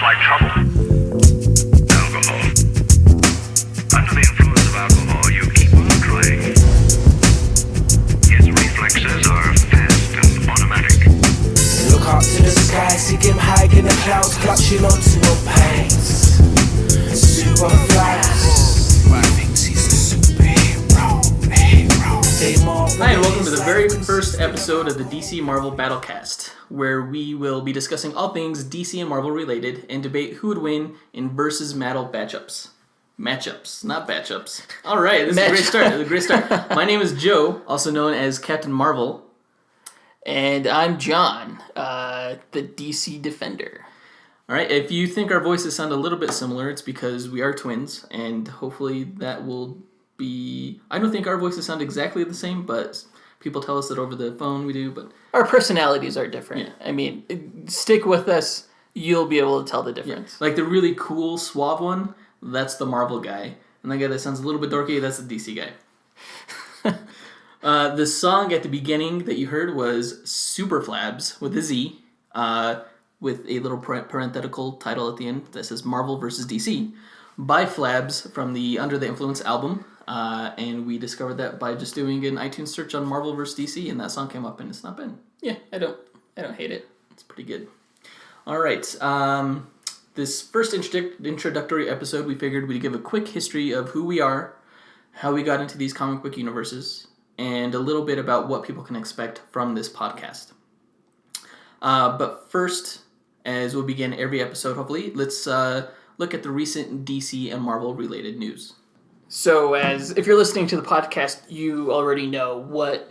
like trouble. Alcohol. Under the influence of alcohol, you keep on trying. His reflexes are fast and automatic. Look up to the sky, see him high in the clouds, clutching onto a pace. Super flash. Why thinks he's a superhero. Hi, and welcome to the very first episode of the DC Marvel Battlecast, where we will be discussing all things DC and Marvel related and debate who would win in versus battle matchups. Matchups, not batchups. All right, this is a great start. A great start. My name is Joe, also known as Captain Marvel. And I'm John, the DC Defender. All right, if you think our voices sound a little bit similar, it's because we are twins, and hopefully that will be... I don't think our voices sound exactly the same, but people tell us that over the phone we do, but... Our personalities are different. Yeah. I mean, stick with us, you'll be able to tell the difference. Yeah. Like the really cool, suave one, that's the Marvel guy. And the guy that sounds a little bit dorky, that's the DC guy. The song at the beginning that you heard was Super Flabs with a Z, with a little parenthetical title at the end that says Marvel vs. DC by Flabs from the Under the Influence album. And we discovered that by just doing an iTunes search on Marvel vs. DC, and that song came up, and it's not bad. Yeah, I don't hate it. It's pretty good. All right. This first introductory episode, we figured we'd give a quick history of who we are, how we got into these comic book universes, and a little bit about what people can expect from this podcast. But first, as we'll begin every episode, hopefully, let's look at the recent DC and Marvel related news. So, if you're listening to the podcast, you already know what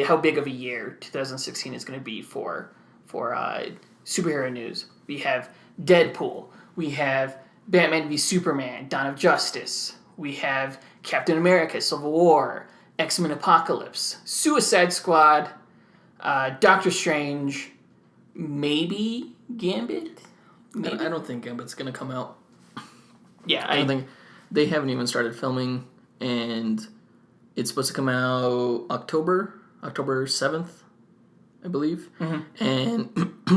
how big of a year 2016 is going to be for superhero news. We have Deadpool. We have Batman v Superman: Dawn of Justice. We have Captain America: Civil War, X-Men: Apocalypse, Suicide Squad, Doctor Strange, maybe Gambit. Maybe. I don't think Gambit's going to come out. Yeah, I don't think... They haven't even started filming, and it's supposed to come out October 7th, I believe. Mm-hmm. And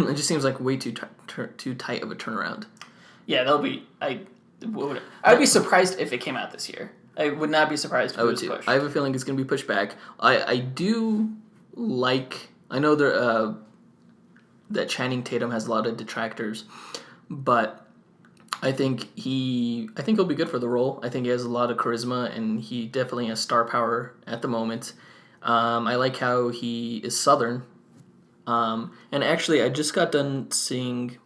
it just seems like way too tight of a turnaround. Yeah, that'll be... I'd be surprised if it came out this year. I would not be surprised if it was pushed. I have a feeling it's going to be pushed back. I do like... I know that Channing Tatum has a lot of detractors, but... I think he'll be good for the role. I think he has a lot of charisma, and he definitely has star power at the moment. I like how he is Southern. And actually, I just got done seeing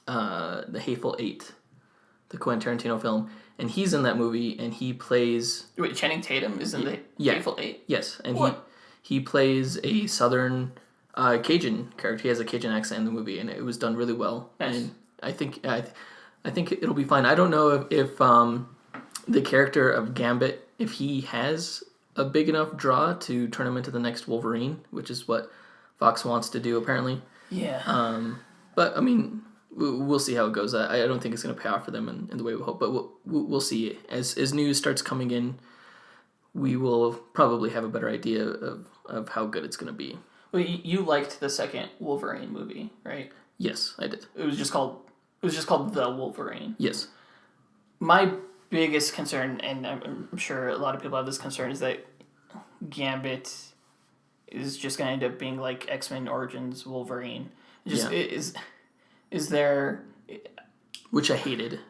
The Hateful Eight, the Quentin Tarantino film, and he's in that movie, and he plays... Wait, Channing Tatum is in The Hateful Eight? Yes, and he plays a Southern Cajun character. He has a Cajun accent in the movie, and it was done really well. Nice. And I think it'll be fine. I don't know if the character of Gambit, if he has a big enough draw to turn him into the next Wolverine, which is what Fox wants to do, apparently. Yeah. But, I mean, we'll see how it goes. I don't think it's going to pay off for them in the way we hope, but we'll see. As news starts coming in, we will probably have a better idea of how good it's going to be. Well, you liked the second Wolverine movie, right? Yes, I did. It was just called The Wolverine. Yes. My biggest concern, and I'm sure a lot of people have this concern, is that Gambit is just going to end up being like X-Men Origins Wolverine. Is there... Which I hated.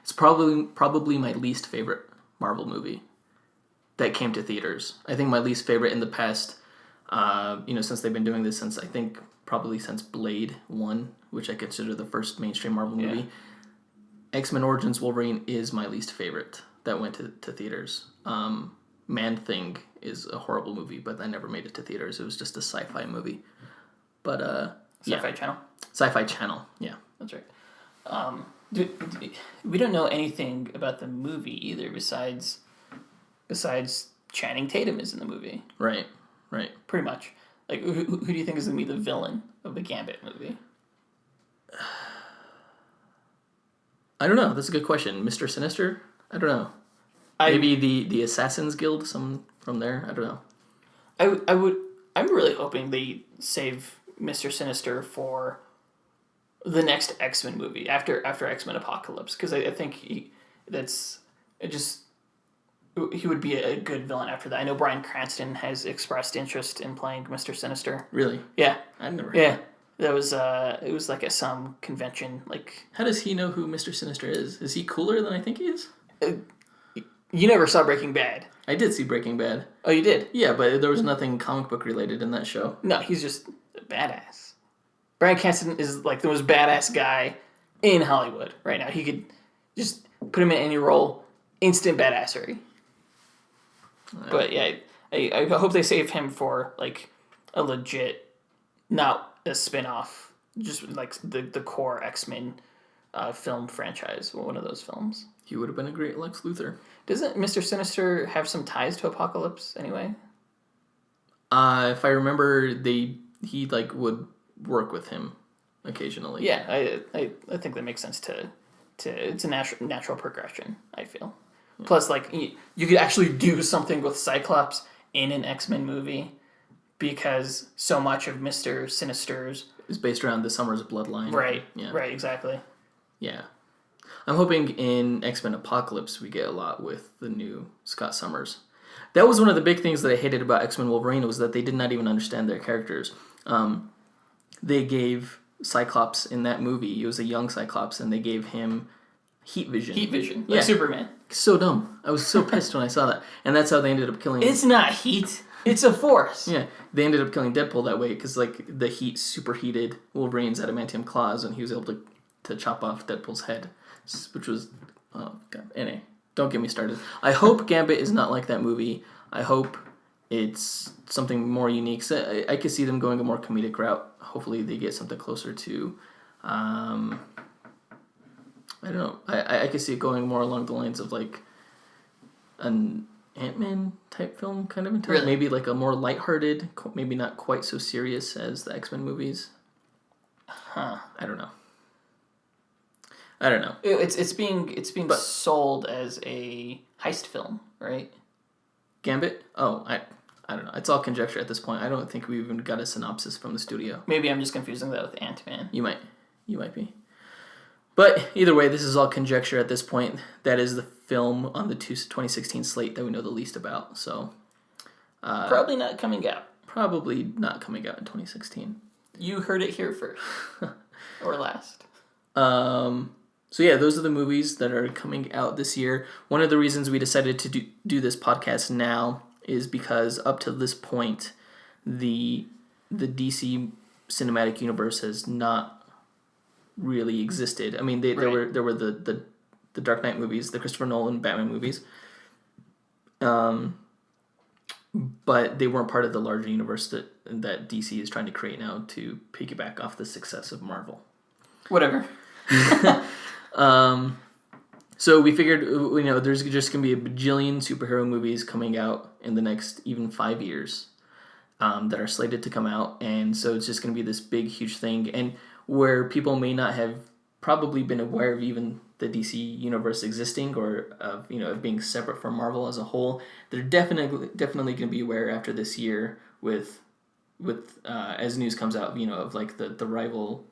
It's probably my least favorite Marvel movie that came to theaters. I think my least favorite in the past, since they've been doing this since, I think, probably since Blade 1, which I consider the first mainstream Marvel movie. Yeah. X-Men Origins Wolverine is my least favorite that went to theaters. Man-Thing is a horrible movie, but that never made it to theaters. It was just a sci-fi movie. But, Sci-Fi Channel? Sci-Fi Channel, yeah. That's right. We don't know anything about the movie either besides Channing Tatum is in the movie. Right. Pretty much. Like, who do you think is going to be the villain of the Gambit movie? I don't know. That's a good question. Mr. Sinister? I don't know. Maybe the Assassin's Guild, some from there? I don't know. I'm really hoping they save Mr. Sinister for the next X-Men movie after X-Men Apocalypse, because I think he would be a good villain after that. I know Bryan Cranston has expressed interest in playing Mr. Sinister. Really? Yeah. I've never heard Yeah. that. That was it was like at some convention. Like, How does he know who Mr. Sinister is? Is he cooler than I think he is? you never saw Breaking Bad. I did see Breaking Bad. Oh, you did? Yeah, but there was nothing comic book related in that show. No, he's just a badass. Bryan Cranston is like the most badass guy in Hollywood right now. He could just put him in any role, instant badassery. But yeah, I hope they save him for like a legit, not a spin-off, just like the core X-Men film franchise, one of those films. He would have been a great Lex Luthor. Doesn't Mr. Sinister have some ties to Apocalypse anyway? If I remember, he like would work with him occasionally. Yeah, I think that makes sense to it's a natural progression, I feel. Yeah. Plus, like, you could actually do something with Cyclops in an X-Men movie because so much of Mr. Sinister's is based around the Summers bloodline. Right. Yeah. Right, exactly. Yeah. I'm hoping in X-Men Apocalypse we get a lot with the new Scott Summers. That was one of the big things that I hated about X-Men Wolverine was that they did not even understand their characters. They gave Cyclops in that movie, it was a young Cyclops, and they gave him heat vision. Heat vision, like Superman. So dumb. I was so pissed when I saw that. And that's how they ended up killing... It's not heat. It's a force. Yeah. They ended up killing Deadpool that way because, like, the heat superheated Wolverine's adamantium claws and he was able to chop off Deadpool's head, which was... Oh, God. Anyway, don't get me started. I hope Gambit is not like that movie. I hope it's something more unique. So I could see them going a more comedic route. Hopefully they get something closer to... I don't know. I could see it going more along the lines of like an Ant-Man type film kind of. Really? Maybe like a more lighthearted, maybe not quite so serious as the X-Men movies. Huh. I don't know. It's being sold as a heist film, right? Gambit? Oh, I don't know. It's all conjecture at this point. I don't think we even got a synopsis from the studio. Maybe I'm just confusing that with Ant-Man. You might be. But either way, this is all conjecture at this point. That is the film on the 2016 slate that we know the least about. So probably not coming out. Probably not coming out in 2016. You heard it here first. Or last. So yeah, those are the movies that are coming out this year. One of the reasons we decided to do this podcast now is because up to this point, the DC cinematic universe has not really existed. I mean, there were the Dark Knight movies, the Christopher Nolan Batman movies, but they weren't part of the larger universe that DC is trying to create now to piggyback off the success of Marvel. Whatever. So we figured, there's just going to be a bajillion superhero movies coming out in the next even 5 years that are slated to come out, and so it's just going to be this big, huge thing, and where people may not have probably been aware of even the DC universe existing or of being separate from Marvel as a whole, they're definitely going to be aware after this year with as news comes out, of like the rival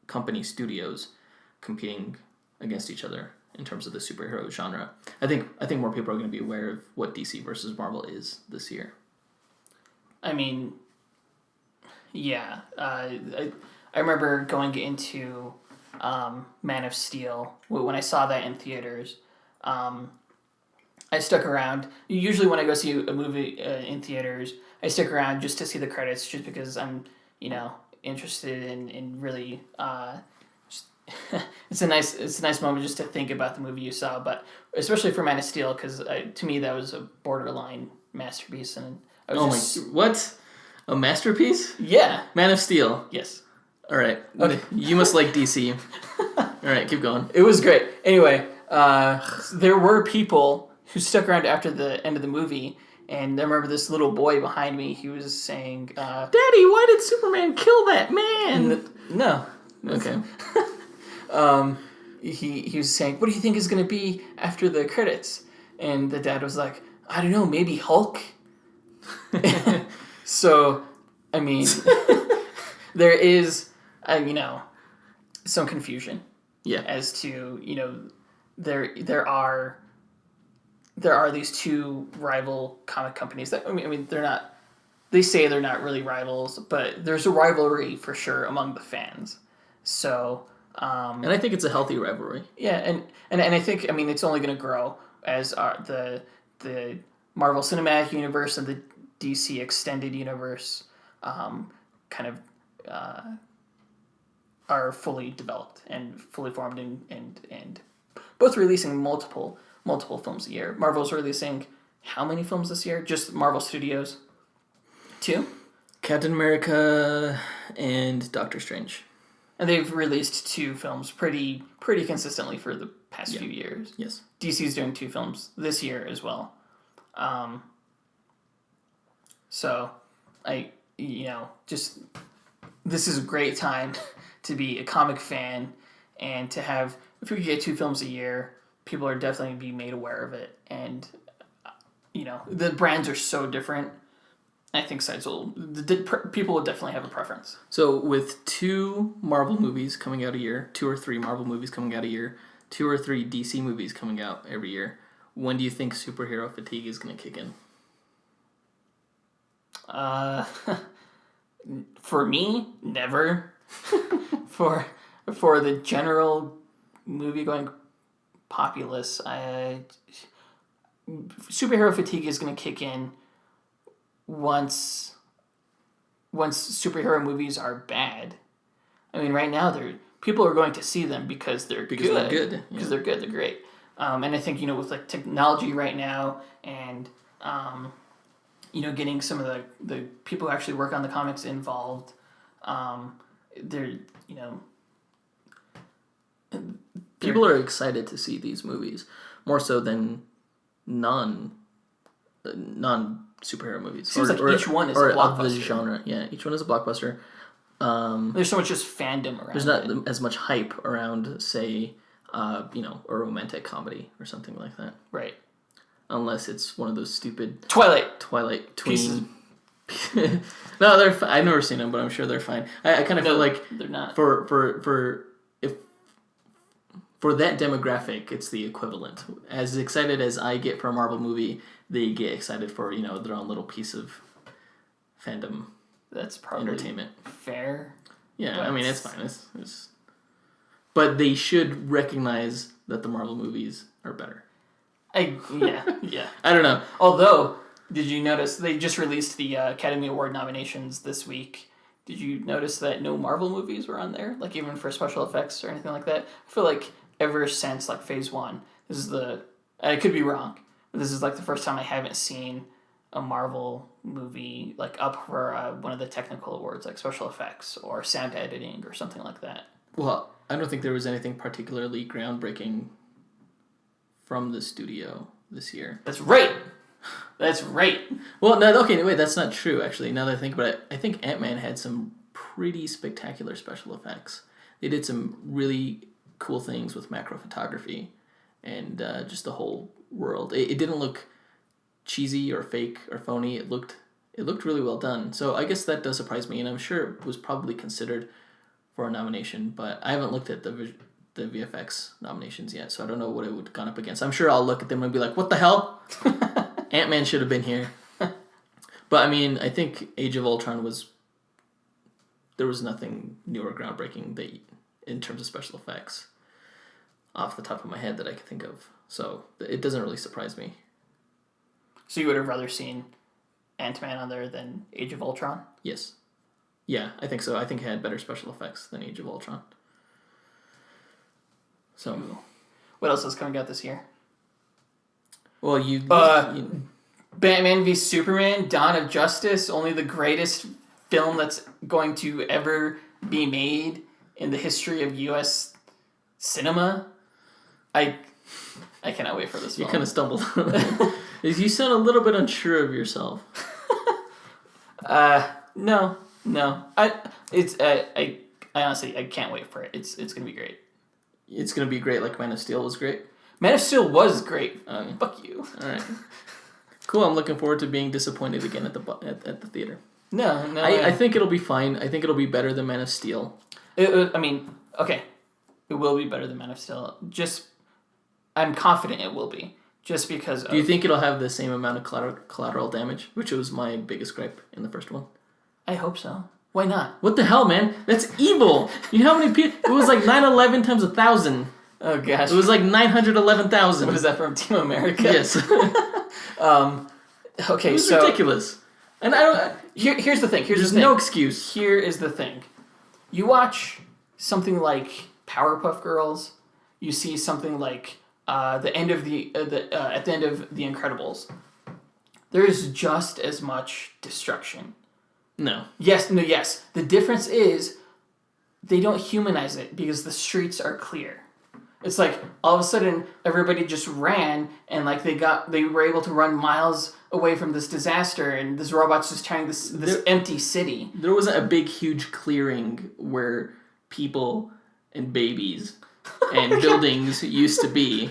company studios competing against each other in terms of the superhero genre. I think more people are going to be aware of what DC versus Marvel is this year. I mean, yeah. I remember going into Man of Steel. When I saw that in theaters, I stuck around. Usually when I go see a movie in theaters, I stick around just to see the credits, just because I'm, interested in really... it's a nice moment just to think about the movie you saw, but especially for Man of Steel, because to me that was a borderline masterpiece, and I was what? A masterpiece? Yeah. Man of Steel. Yes. All right. Okay. You must like DC. All right, keep going. It was great. Anyway, there were people who stuck around after the end of the movie, and I remember this little boy behind me. He was saying, "Daddy, why did Superman kill that man?" No. Okay. He was saying, "What do you think is going to be after the credits?" And the dad was like, "I don't know, maybe Hulk." So, I mean, there is some confusion. Yeah. As to there are these two rival comic companies that I mean they're not. They say they're not really rivals, but there's a rivalry for sure among the fans. So. And I think it's a healthy rivalry. Yeah, and I think it's only going to grow as the Marvel Cinematic Universe and the DC Extended Universe are fully developed and fully formed and both releasing multiple films a year. Marvel's releasing how many films this year? Just Marvel Studios? 2? Captain America and Doctor Strange. And they've released 2 films pretty consistently for the past few years. Yes. DC's doing 2 films this year as well. So this is a great time to be a comic fan and to have, if we could get 2 films a year, people are definitely be made aware of it. And, the brands are so different. I think people will definitely have a preference. So with 2 Marvel movies coming out a year, 2 or 3 Marvel movies coming out a year, 2 or 3 DC movies coming out every year, when do you think superhero fatigue is going to kick in? For me, never. for the general movie-going populace, superhero fatigue is going to kick in once superhero movies are bad. I mean, right now people are going to see them because they're good. Because they're good, they're great. And I think with like technology right now and getting some of the people who actually work on the comics involved, people are excited to see these movies more so than non superhero movies. Seems like each one is a blockbuster. Of the genre. Yeah, each one is a blockbuster. There's so much just fandom around. There's not as much hype around, say, a romantic comedy or something like that. Right. Unless it's one of those stupid Twilight tween. No, they're. I've never seen them, but I'm sure they're fine. I kind of feel like they're not. For that demographic, it's the equivalent. As excited as I get for a Marvel movie, they get excited for their own little piece of fandom. That's probably entertainment. Fair. Yeah, I mean it's fine. It's but they should recognize that the Marvel movies are better. Yeah. I don't know. Although, did you notice they just released the Academy Award nominations this week? Did you notice that no Marvel movies were on there? Like even for special effects or anything like that? I feel like ever since like Phase 1, this is I could be wrong, but this is like the first time I haven't seen a Marvel movie like up for one of the technical awards, like special effects or sound editing or something like that. Well, I don't think there was anything particularly groundbreaking from the studio this year. That's right. Well, no, okay, wait, that's not true, actually. Now that I think about it, I think Ant-Man had some pretty spectacular special effects. They did some really cool things with macro photography and just the whole world. It didn't look cheesy or fake or phony. It looked really well done. So I guess that does surprise me, and I'm sure it was probably considered for a nomination, but I haven't looked at the VFX nominations yet, so I don't know what it would have gone up against. I'm sure I'll look at them and be like, what the hell? Ant-Man should have been here. But I mean, I think Age of Ultron there was nothing new or groundbreaking in terms of special effects off the top of my head that I could think of. So it doesn't really surprise me. So you would have rather seen Ant-Man on there than Age of Ultron? Yes. Yeah, I think so. I think it had better special effects than Age of Ultron. So, what else is coming out this year? Well, Batman v Superman: Dawn of Justice, only the greatest film that's going to ever be made in the history of U.S. cinema. I cannot wait for this film. You kind of stumbled. You sound a little bit unsure of yourself. No. I honestly I can't wait for it. It's gonna be great. It's gonna be great, like Man of Steel was great. Man of Steel was great. Fuck you. All right. Cool. I'm looking forward to being disappointed again at the theater. No. I think it'll be fine. I think it'll be better than Man of Steel. I mean, okay, it will be better than Man of Steel. I'm confident it will be. Just because Do you think it'll have the same amount of collateral damage, which was my biggest gripe in the first one? I hope so. Why not? What the hell, man? That's evil. You know how many people? It was like 9/11 times 1,000. Oh gosh. It was like 911,000. Was that from Team America? Yes. Okay, It was so ridiculous. And I don't. here's the thing. There's no excuse. Here is the thing. You watch something like Powerpuff Girls. You see something like the end of at the end of The Incredibles. There is just as much destruction. No. Yes. The difference is they don't humanize it because the streets are clear. It's like all of a sudden everybody just ran and like they were able to run miles away from this disaster and this robot's just tearing this empty city. There wasn't a big, huge clearing where people and babies and buildings used to be,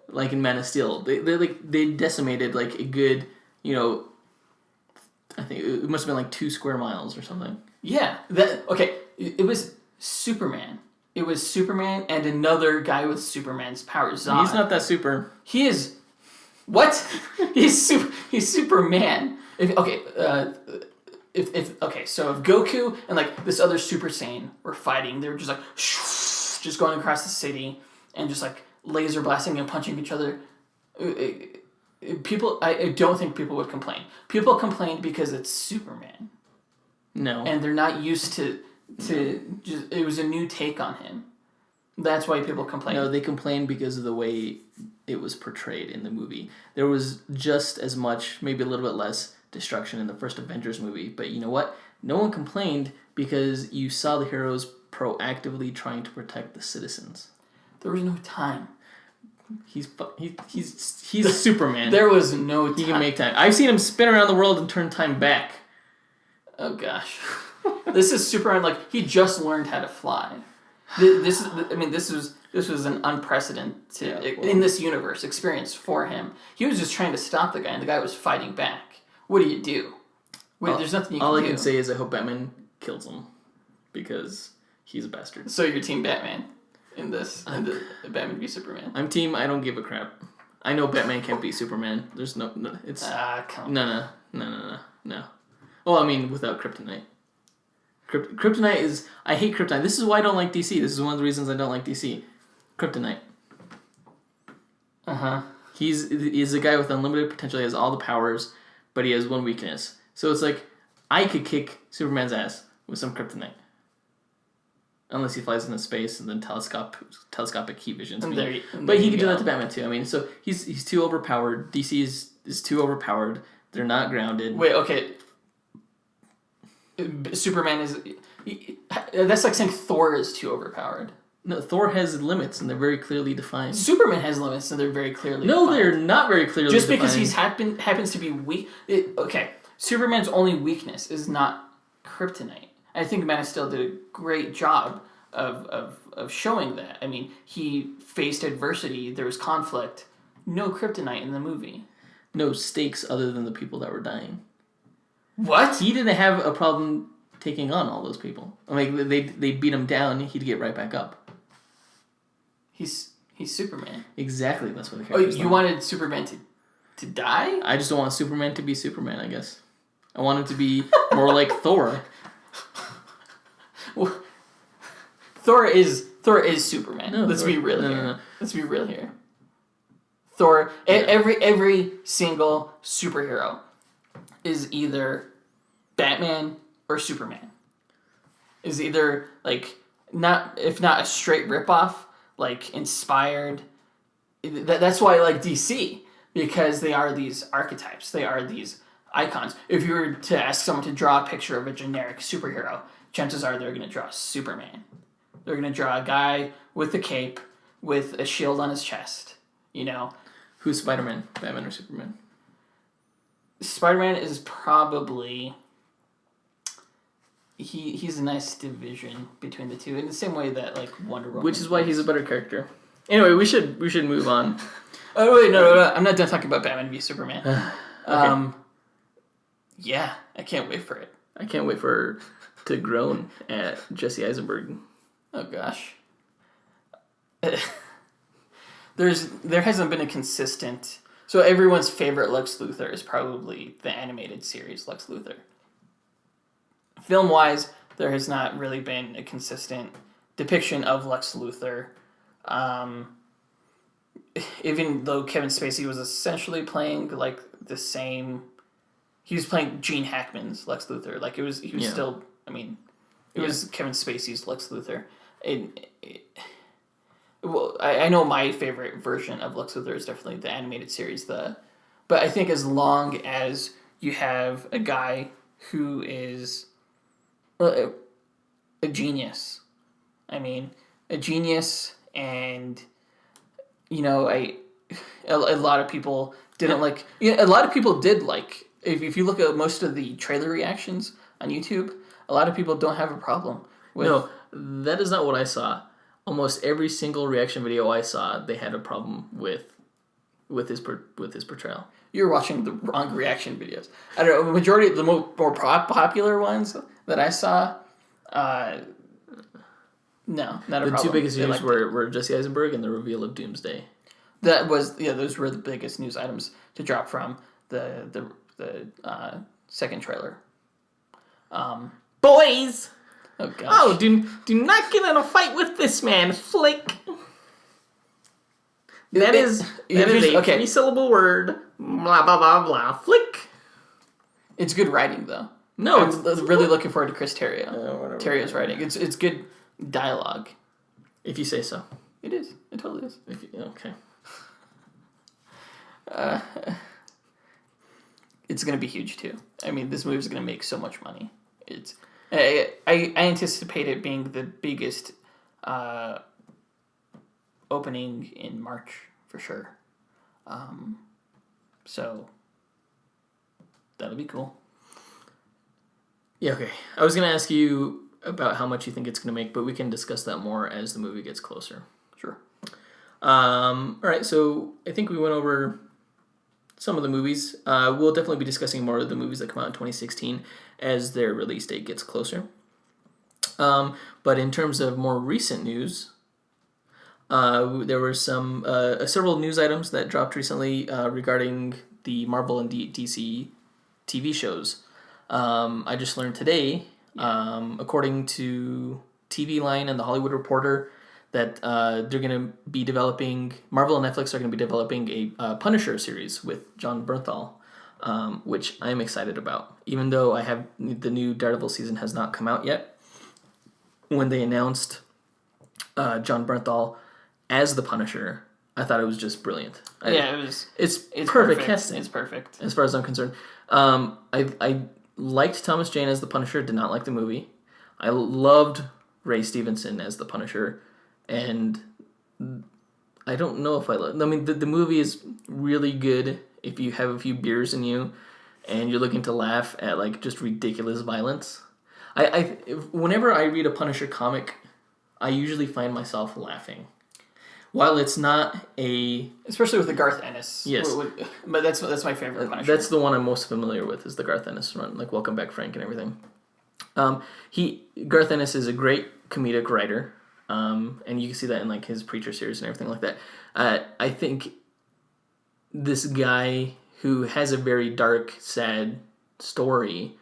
like in Man of Steel. They decimated like a good, I think it must have been like 2 square miles or something. Yeah. It was Superman. It was Superman and another guy with Superman's powers. Zod. He's not that super. He is. What? He's Superman. So if Goku and like this other Super Saiyan were fighting, they were just like just going across the city and just like laser blasting and punching each other. I don't think people would complain. People complained because it's Superman. No. And they're not used to just, it was a new take on him. That's why people complain. No, they complained because of the way it was portrayed in the movie. There was just as much, maybe a little bit less, destruction in the first Avengers movie. But you know what? No one complained because you saw the heroes proactively trying to protect the citizens. There was no time. He's Superman. There was no time. He can make time. I've seen him spin around the world and turn time back. Oh gosh. This is Superman. Like he just learned how to fly. This was an unprecedented in this universe experience for him. He was just trying to stop the guy, and the guy was fighting back. What do you do? There's nothing you can do. All I can say is I hope Batman kills him because he's a bastard. So you're Team Batman in this, the Batman v Superman. I'm team. I don't give a crap. I know Batman can't beat Superman. There's no. It's come on. No. Well, I mean, without Kryptonite. Kryptonite is... I hate Kryptonite. This is why I don't like DC. This is one of the reasons I don't like DC. Kryptonite. Uh-huh. He's a guy with unlimited potential. He has all the powers, but he has one weakness. So it's like, I could kick Superman's ass with some Kryptonite. Unless he flies into space and then telescopic heat visions me. But he can do that to Batman too. I mean, so he's too overpowered. DC is too overpowered. They're not grounded. Wait, okay. Superman is... That's like saying Thor is too overpowered. No, Thor has limits, and they're very clearly defined. Superman has limits, and they're very clearly defined. No, they're not very clearly Just defined. because he happens to be weak... Superman's only weakness is not kryptonite. I think Man of Steel did a great job of showing that. I mean, he faced adversity, there was conflict. No kryptonite in the movie. No stakes other than the people that were dying. What? He didn't have a problem taking on all those people. I mean, they beat him down, he'd get right back up. He's Superman. Exactly, that's what the character's you wanted Superman to die? I just don't want Superman to be Superman, I guess. I want him to be more like Thor. Well, Thor is Superman. No, Let's be real here. No. Let's be real here. Thor, every single superhero is either Batman or Superman. Is either like not a straight ripoff, like inspired. That's why I like DC, because they are these archetypes. They are these icons. If you were to ask someone to draw a picture of a generic superhero, chances are they're going to draw Superman. They're going to draw a guy with a cape with a shield on his chest. Who's Spider-Man? Batman or Superman? Spider-Man is probably... He's a nice division between the two, in the same way that like Wonder Woman. Which is why he's a better character. Anyway, we should move on. Oh wait, no, I'm not done talking about Batman v Superman. Okay. Yeah, I can't wait for it. I can't wait for her to groan at Jesse Eisenberg. Oh gosh. There hasn't been a consistent. So everyone's favorite Lex Luthor is probably the animated series Lex Luthor. Film wise, there has not really been a consistent depiction of Lex Luthor. Even though Kevin Spacey was essentially playing like the same, he was playing Gene Hackman's Lex Luthor. Like he was still. I mean, it was Kevin Spacey's Lex Luthor. Well, I know my favorite version of Lex Luthor is definitely the animated series. But I think as long as you have a guy who is a genius, I mean, a genius, and a lot of people didn't like. A lot of people did like. If you look at most of the trailer reactions on YouTube, a lot of people don't have a problem with. No, that is not what I saw. Almost every single reaction video I saw, they had a problem with his portrayal. You're watching the wrong reaction videos. I don't know. The majority of the more popular ones that I saw, no, not a problem. The two biggest They news liked it. were Jesse Eisenberg and the reveal of Doomsday. Those were the biggest news items to drop from the second trailer. Boys! Oh gosh. Oh, do not get in a fight with this man, Flick. That is a okay. 3-syllable word. Blah blah blah blah. Flick. It's good writing though. No, I'm it's really looking forward to Chris Terrio. whatever. Terrio's writing. It's good dialogue. If you say so. It is. It totally is. Okay. It's gonna be huge too. I mean, this movie's gonna make so much money. I anticipate it being the biggest opening in March for sure. So that'll be cool. Yeah, okay. I was going to ask you about how much you think it's going to make, but we can discuss that more as the movie gets closer. Sure. All right, so I think we went over some of the movies. We'll definitely be discussing more of the movies that come out in 2016 as their release date gets closer. But in terms of more recent news, there were several news items that dropped recently regarding the Marvel and DC TV shows. I just learned today, according to TV Line and The Hollywood Reporter, that they're going to be developing, Marvel and Netflix are going to be developing a Punisher series with Jon Bernthal, which I'm excited about. Even though the new Daredevil season has not come out yet, when they announced Jon Bernthal as the Punisher, I thought it was just brilliant. It's perfect casting. It's perfect. As far as I'm concerned. I liked Thomas Jane as the Punisher, did not like the movie. I loved Ray Stevenson as the Punisher, and I don't know if I mean, the movie is really good if you have a few beers in you and you're looking to laugh at like just ridiculous violence. Whenever I read a Punisher comic, I usually find myself laughing. While it's not especially with the Garth Ennis. Yes. But that's my favorite Punisher. That's the one I'm most familiar with, is the Garth Ennis run, like Welcome Back Frank and everything. Garth Ennis is a great comedic writer, and you can see that in like his Preacher series and everything like that. I think this guy who has a very dark, sad story,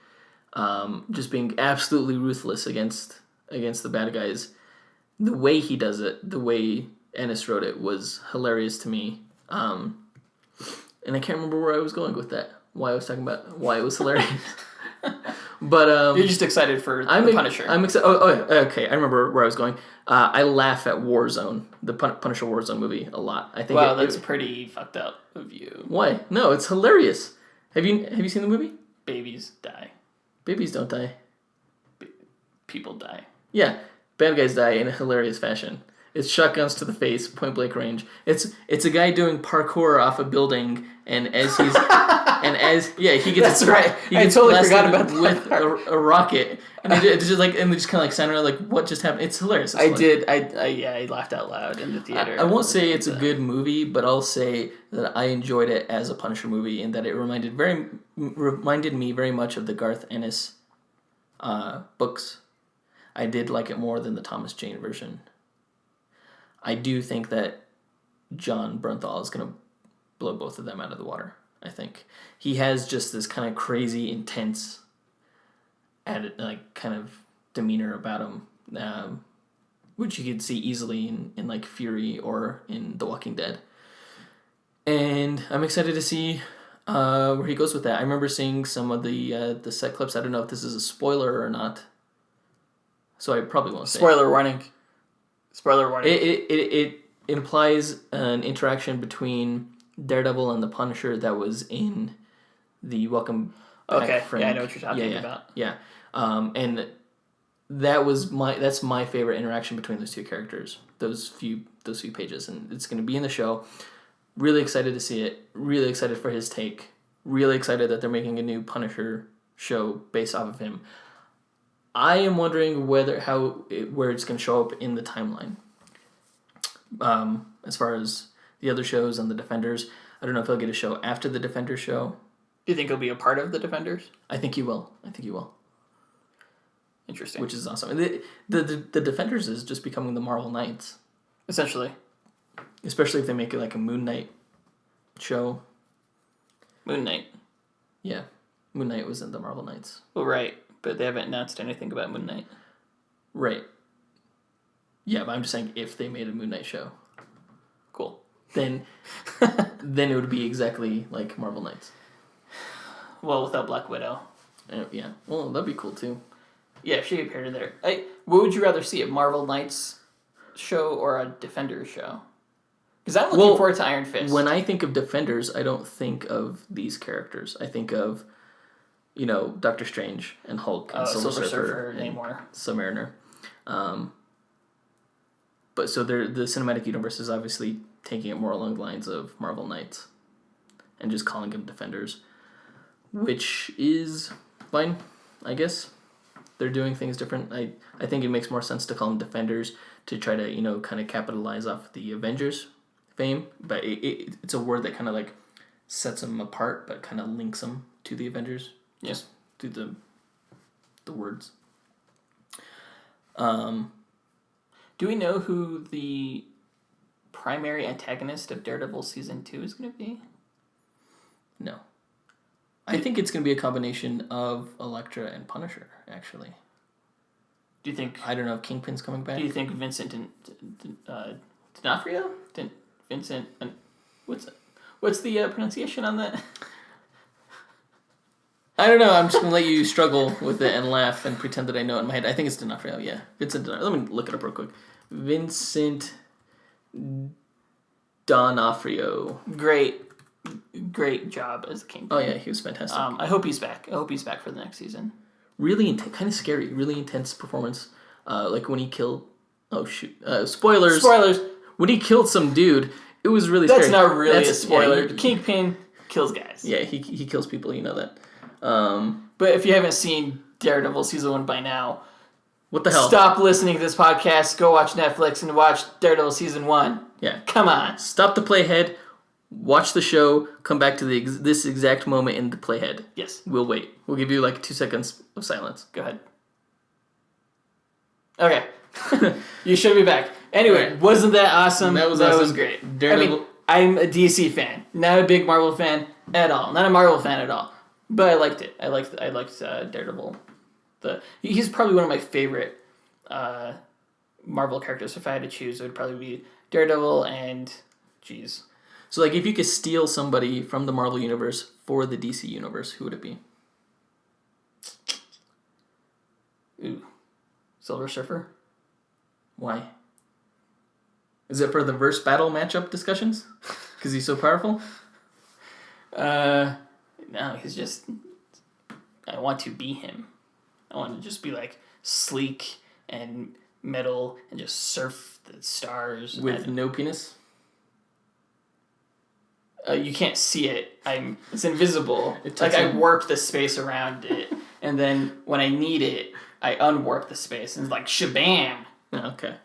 just being absolutely ruthless against the bad guys, the way he does it, the way Ennis wrote it, was hilarious to me. And I can't remember where I was going with that. Why I was talking about why it was hilarious. But you're just excited for the Punisher. I'm excited. Oh, okay. I remember where I was going. I laugh at Warzone, the Punisher Warzone movie, a lot. I think. Wow, that's pretty fucked up of you. Why? No, it's hilarious. Have you seen the movie? Babies die. Babies don't die. People die. Yeah, bad guys die in a hilarious fashion. It's shotguns to the face, point blank range. It's a guy doing parkour off a building, and as he gets That's right. I totally forgot about that with a rocket, and it's just like, and they just kind of like center like, what just happened? It's hilarious. It's funny. I laughed out loud in the theater. I won't say it's a good movie, but I'll say that I enjoyed it as a Punisher movie, and that it reminded me very much of the Garth Ennis books. I did like it more than the Thomas Jane version. I do think that John Bernthal is going to blow both of them out of the water. I think he has just this kind of crazy, intense, kind of demeanor about him, which you could see easily in like Fury or in The Walking Dead. And I'm excited to see where he goes with that. I remember seeing some of the set clips. I don't know if this is a spoiler or not, so I probably won't say. Spoiler warning. Spoiler warning. It implies an interaction between Daredevil and the Punisher that was in the Welcome Back Okay, Frank. yeah, I know what you're talking about. Yeah, and that's my favorite interaction between those two characters. Those few pages, and it's going to be in the show. Really excited to see it. Really excited for his take. Really excited that they're making a new Punisher show based off of him. I am wondering where it's going to show up in the timeline. As far as the other shows and the Defenders, I don't know if he'll get a show after the Defenders show. Do you think he'll be a part of the Defenders? I think he will. Interesting. Which is awesome. The Defenders is just becoming the Marvel Knights. Essentially. Especially if they make it like a Moon Knight show. Moon Knight. Yeah. Moon Knight was in the Marvel Knights. Well, right. But they haven't announced anything about Moon Knight. Right. Yeah, but I'm just saying if they made a Moon Knight show. Cool. Then it would be exactly like Marvel Knights. Well, without Black Widow. Yeah. Well, that'd be cool too. Yeah, if she appeared there. What would you rather see, a Marvel Knights show or a Defenders show? Because I'm looking forward to Iron Fist. When I think of Defenders, I don't think of these characters. I think of, Doctor Strange and Hulk and Silver Surfer and Namor. Submariner. But so the cinematic universe is obviously taking it more along the lines of Marvel Knights and just calling them Defenders, which is fine, I guess. They're doing things different. I think it makes more sense to call them Defenders to try to, kind of capitalize off the Avengers fame. But it's a word that kind of like sets them apart, but kind of links them to the Avengers. Yeah. Just through the words. Do we know who the primary antagonist of Daredevil Season 2 is going to be? No. I think it's going to be a combination of Elektra and Punisher, actually. Do you think... I don't know if Kingpin's coming back. Do you think Vincent D'Onofrio? Vincent... What's the pronunciation on that? I don't know. I'm just going to let you struggle with it and laugh and pretend that I know it in my head. I think it's D'Onofrio, yeah. Vincent D'Onofrio. Let me look it up real quick. Vincent D'Onofrio. Great job as a Kingpin. Oh, yeah, he was fantastic. I hope he's back. I hope he's back for the next season. Really kind of scary. Really intense performance. Like when he killed... Oh, shoot. Spoilers. When he killed some dude, it was really scary. That's not really a spoiler. Yeah, Kingpin kills guys. Yeah, he kills people, you know that. But if you haven't seen Daredevil Season 1 by now... What the hell? Stop listening to this podcast, go watch Netflix and watch Daredevil Season 1. Yeah. Come on. Stop the playhead, watch the show, come back to this exact moment in the playhead. Yes. We'll wait. We'll give you like 2 seconds of silence. Go ahead. Okay. You should be back. Anyway, wasn't that awesome? That was great. Daredevil. I'm a DC fan, not a big Marvel fan at all. Not a Marvel fan at all. But I liked it. I liked Daredevil. He's probably one of my favorite Marvel characters. If I had to choose, it would probably be Daredevil and, geez. So like if you could steal somebody from the Marvel Universe for the DC Universe, who would it be? Ooh. Silver Surfer? Why? Is it for the verse battle matchup discussions? Because he's so powerful? No, he's just... I want to be him. I want to just be like sleek and metal and just surf the stars. With no penis? You can't see it. It's invisible. I warp the space around it, and then when I need it, I unwarp the space, and it's like shabam. Okay.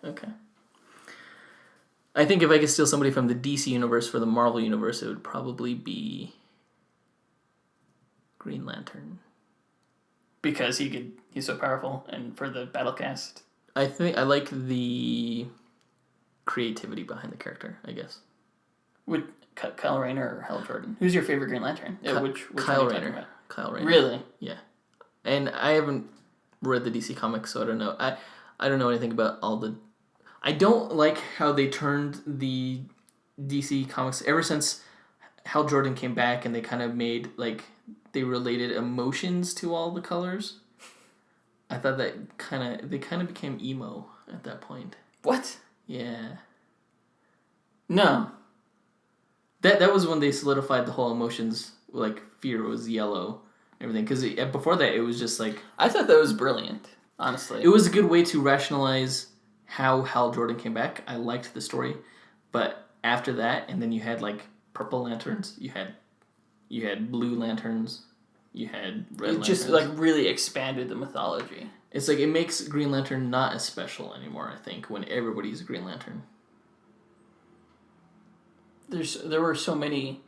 I think if I could steal somebody from the DC Universe for the Marvel Universe, it would probably be Green Lantern. because he's so powerful, and for the battle cast. I think I like the creativity behind the character, I guess. Would Kyle Rayner or Hal Jordan? Who's your favorite Green Lantern? Which Kyle one are you talking Rayner. about? Kyle Rayner. Really? Yeah. And I haven't read the DC comics, so I don't know. I don't know anything about all the... I don't like how they turned the DC comics ever since Hal Jordan came back, and they kind of made, like, they related emotions to all the colors. I thought that they kind of became emo at that point. What? Yeah. No. That was when they solidified the whole emotions, like fear was yellow, everything. Because before that, it was just like... I thought that was brilliant, honestly. It was a good way to rationalize how Hal Jordan came back. I liked the story. But after that, and then you had like purple lanterns, you had blue lanterns, you had red lanterns. It just like really expanded the mythology. It's like it makes Green Lantern not as special anymore, I think, when everybody's a Green Lantern. There were so many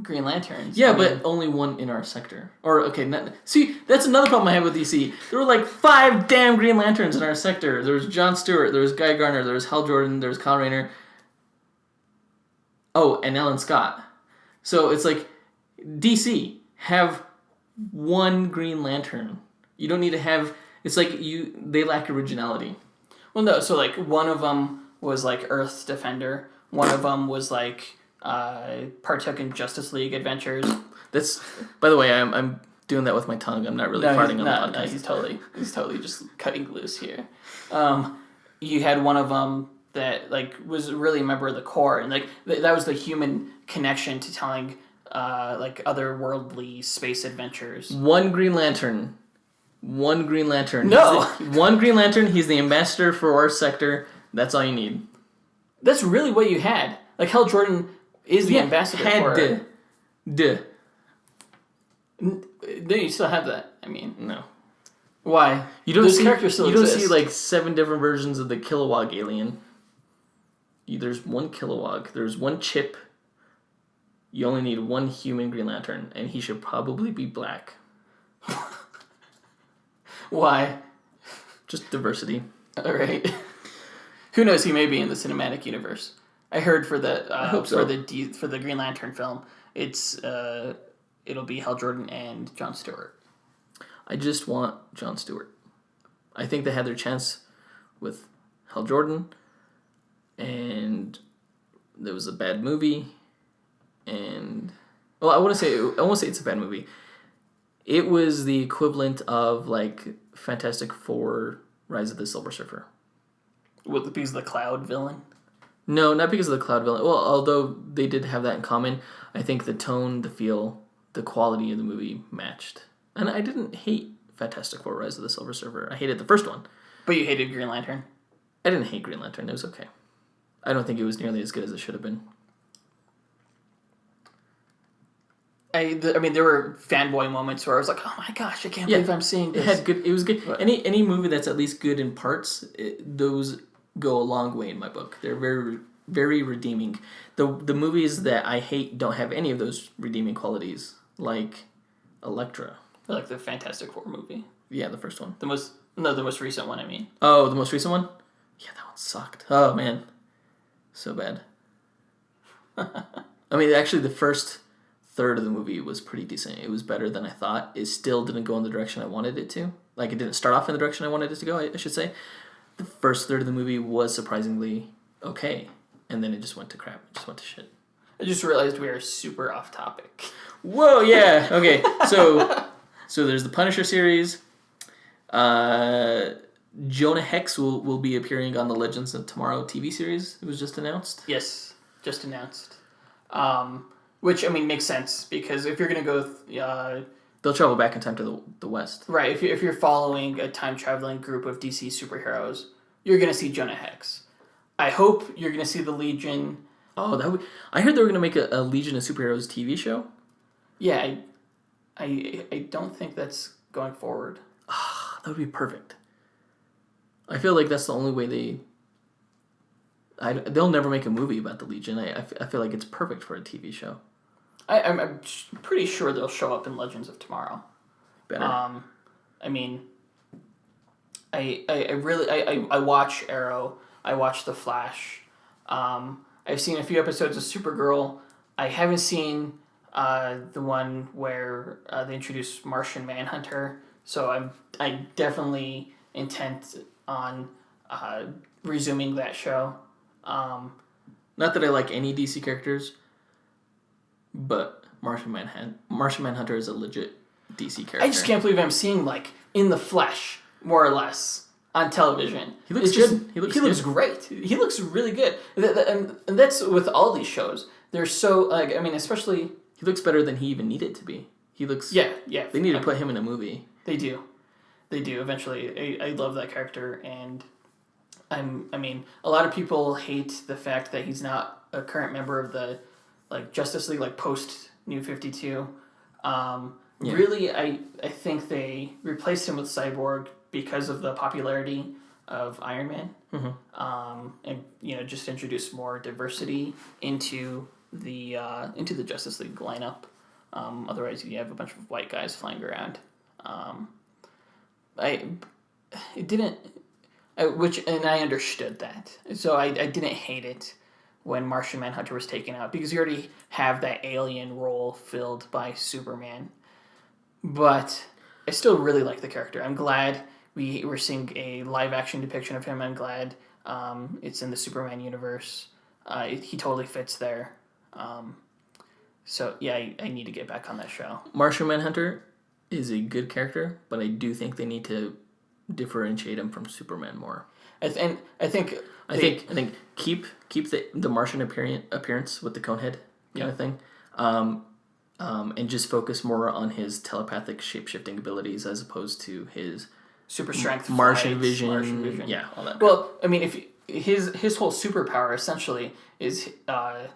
Green Lanterns. Yeah, but only one in our sector. Or, okay, see, that's another problem I have with DC. There were like 5 damn Green Lanterns in our sector. There was Jon Stewart, there was Guy Gardner, there was Hal Jordan, there was Kyle Rayner. Oh, and Alan Scott. So it's like, DC, have one Green Lantern. You don't need to have... It's like they lack originality. Well, no, so like one of them was like Earth's Defender. One of them was like partook in Justice League adventures. That's, by the way, I'm doing that with my tongue. I'm not really farting on the podcast. No, he's totally just cutting loose here. You had one of them that like was really a member of the Corps, and like that was the human connection to telling like otherworldly space adventures. One Green Lantern. No! One Green Lantern. He's the ambassador for our sector. That's all you need. That's really what you had. Like, Hal Jordan is the ambassador for it. No, you still have that. I mean... No. Why? You don't Those see, characters still you don't exist. see, like, 7 different versions of the Kilowog alien. There's one Kilowog. There's one chip. You only need one human Green Lantern, and he should probably be black. Why? Just diversity. All right. Who knows? He may be in the cinematic universe. I heard for the I hope so. for the Green Lantern film, it'll be Hal Jordan and Jon Stewart. I just want Jon Stewart. I think they had their chance with Hal Jordan, and there was a bad movie, and well, I won't say it's a bad movie. It was the equivalent of like Fantastic Four: Rise of the Silver Surfer. Because of the Cloud villain? No, not because of the Cloud villain. Well, although they did have that in common, I think the tone, the feel, the quality of the movie matched. And I didn't hate Fantastic Four: Rise of the Silver Surfer. I hated the first one. But you hated Green Lantern? I didn't hate Green Lantern. It was okay. I don't think it was nearly as good as it should have been. I mean, there were fanboy moments where I was like, "Oh my gosh, I can't believe I'm seeing this." It was good. But Any movie that's at least good in parts, those go a long way in my book. They're very, very redeeming. The movies that I hate don't have any of those redeeming qualities, like Elektra. like the Fantastic Four movie. Yeah, the first one. The most recent one. I mean. Oh, the most recent one? Yeah, that one sucked. Oh man, so bad. I mean, actually, the first third of the movie was pretty decent. It was better than I thought. It still didn't go in the direction I wanted it to. Like, it didn't start off in the direction I wanted it to go, I should say. The first third of the movie was surprisingly okay. And then it just went to crap. It just went to shit. I just realized we are super off topic. Whoa, yeah. Okay, so there's the Punisher series. Jonah Hex will be appearing on the Legends of Tomorrow TV series. It was just announced. Yes, just announced. Which, I mean, makes sense, because if you're going to go... They'll travel back in time to the West. Right, if you're following a time-traveling group of DC superheroes, you're going to see Jonah Hex. I hope you're going to see the Legion. Oh, I heard they were going to make a Legion of Superheroes TV show. Yeah, I don't think that's going forward. That would be perfect. I feel like that's the only way they'll never make a movie about the Legion. I feel like it's perfect for a TV show. I'm pretty sure they'll show up in Legends of Tomorrow. Better. I mean, I watch Arrow. I watch The Flash. I've seen a few episodes of Supergirl. I haven't seen the one where they introduced Martian Manhunter. So I definitely intent on resuming that show. Not that I like any DC characters, but Martian Manhunter is a legit DC character. I just can't believe I'm seeing like in the flesh, more or less, on television. He looks good. He looks great. He looks really good. And that's with all these shows. They're so like I mean, especially he looks better than he even needed to be. He looks yeah. They need to put him in a movie. They do. Eventually, I love that character, and I mean, a lot of people hate the fact that he's not a current member of the like Justice League, like post New 52. Really, I think they replaced him with Cyborg because of the popularity of Iron Man, and just introduce more diversity into the Justice League lineup. Otherwise, you have a bunch of white guys flying around. I understood that, so I didn't hate it when Martian Manhunter was taken out because you already have that alien role filled by Superman. But I still really like the character. I'm glad we're seeing a live action depiction of him. I'm glad it's in the Superman universe. He totally fits there. So yeah, I need to get back on that show. Martian Manhunter is a good character, but I do think they need to differentiate him from Superman more. I think keep the Martian appearance with the Conehead kind of thing, and just focus more on his telepathic shape-shifting abilities as opposed to his super strength, Martian vision, yeah, all that. Well, I mean, if his whole superpower essentially is, I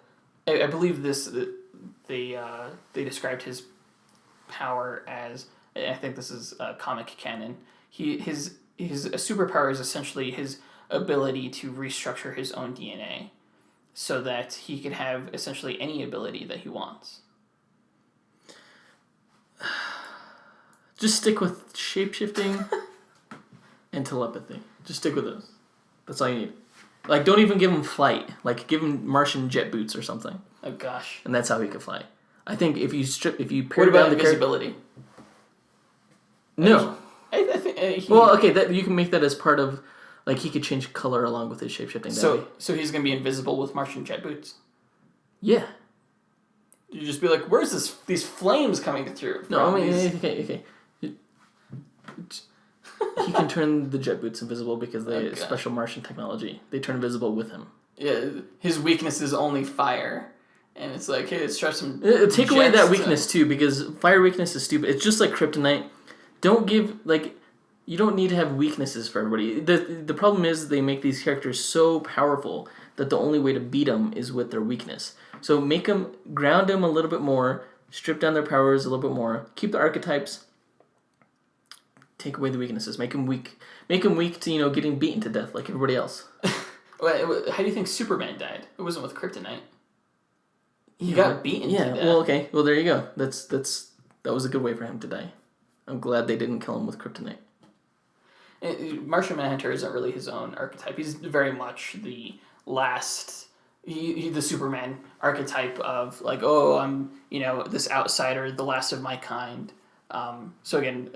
believe they described his power as, I think this is comic canon. His superpower is essentially his ability to restructure his own DNA so that he can have essentially any ability that he wants. Just stick with shapeshifting and telepathy. Just stick with those. That's all you need. Like, don't even give him flight. Like, give him Martian jet boots or something. Oh gosh! And that's how he can fly. I think if you pare down the invisibility. No. I think. You can make that as part of, like, he could change color along with his shapeshifting. So he's gonna be invisible with Martian jet boots. Yeah. You just be like, where's these flames coming through? No, I mean, okay. He can turn the jet boots invisible because they have special Martian technology. They turn invisible with him. Yeah, his weakness is only fire. And it's like, hey, let's try some take away that weakness, too, because fire weakness is stupid. It's just like kryptonite. Don't give, like, you don't need to have weaknesses for everybody. The problem is they make these characters so powerful that the only way to beat them is with their weakness. So ground them a little bit more, strip down their powers a little bit more, keep the archetypes, take away the weaknesses, make them weak. Make them weak to, getting beaten to death like everybody else. How do you think Superman died? It wasn't with kryptonite. He got beaten to death. Well, okay. Well, there you go. That was a good way for him to die. I'm glad they didn't kill him with kryptonite. Martian Manhunter isn't really his own archetype. He's very much the last, the Superman archetype of like, oh, I'm this outsider, the last of my kind. So again,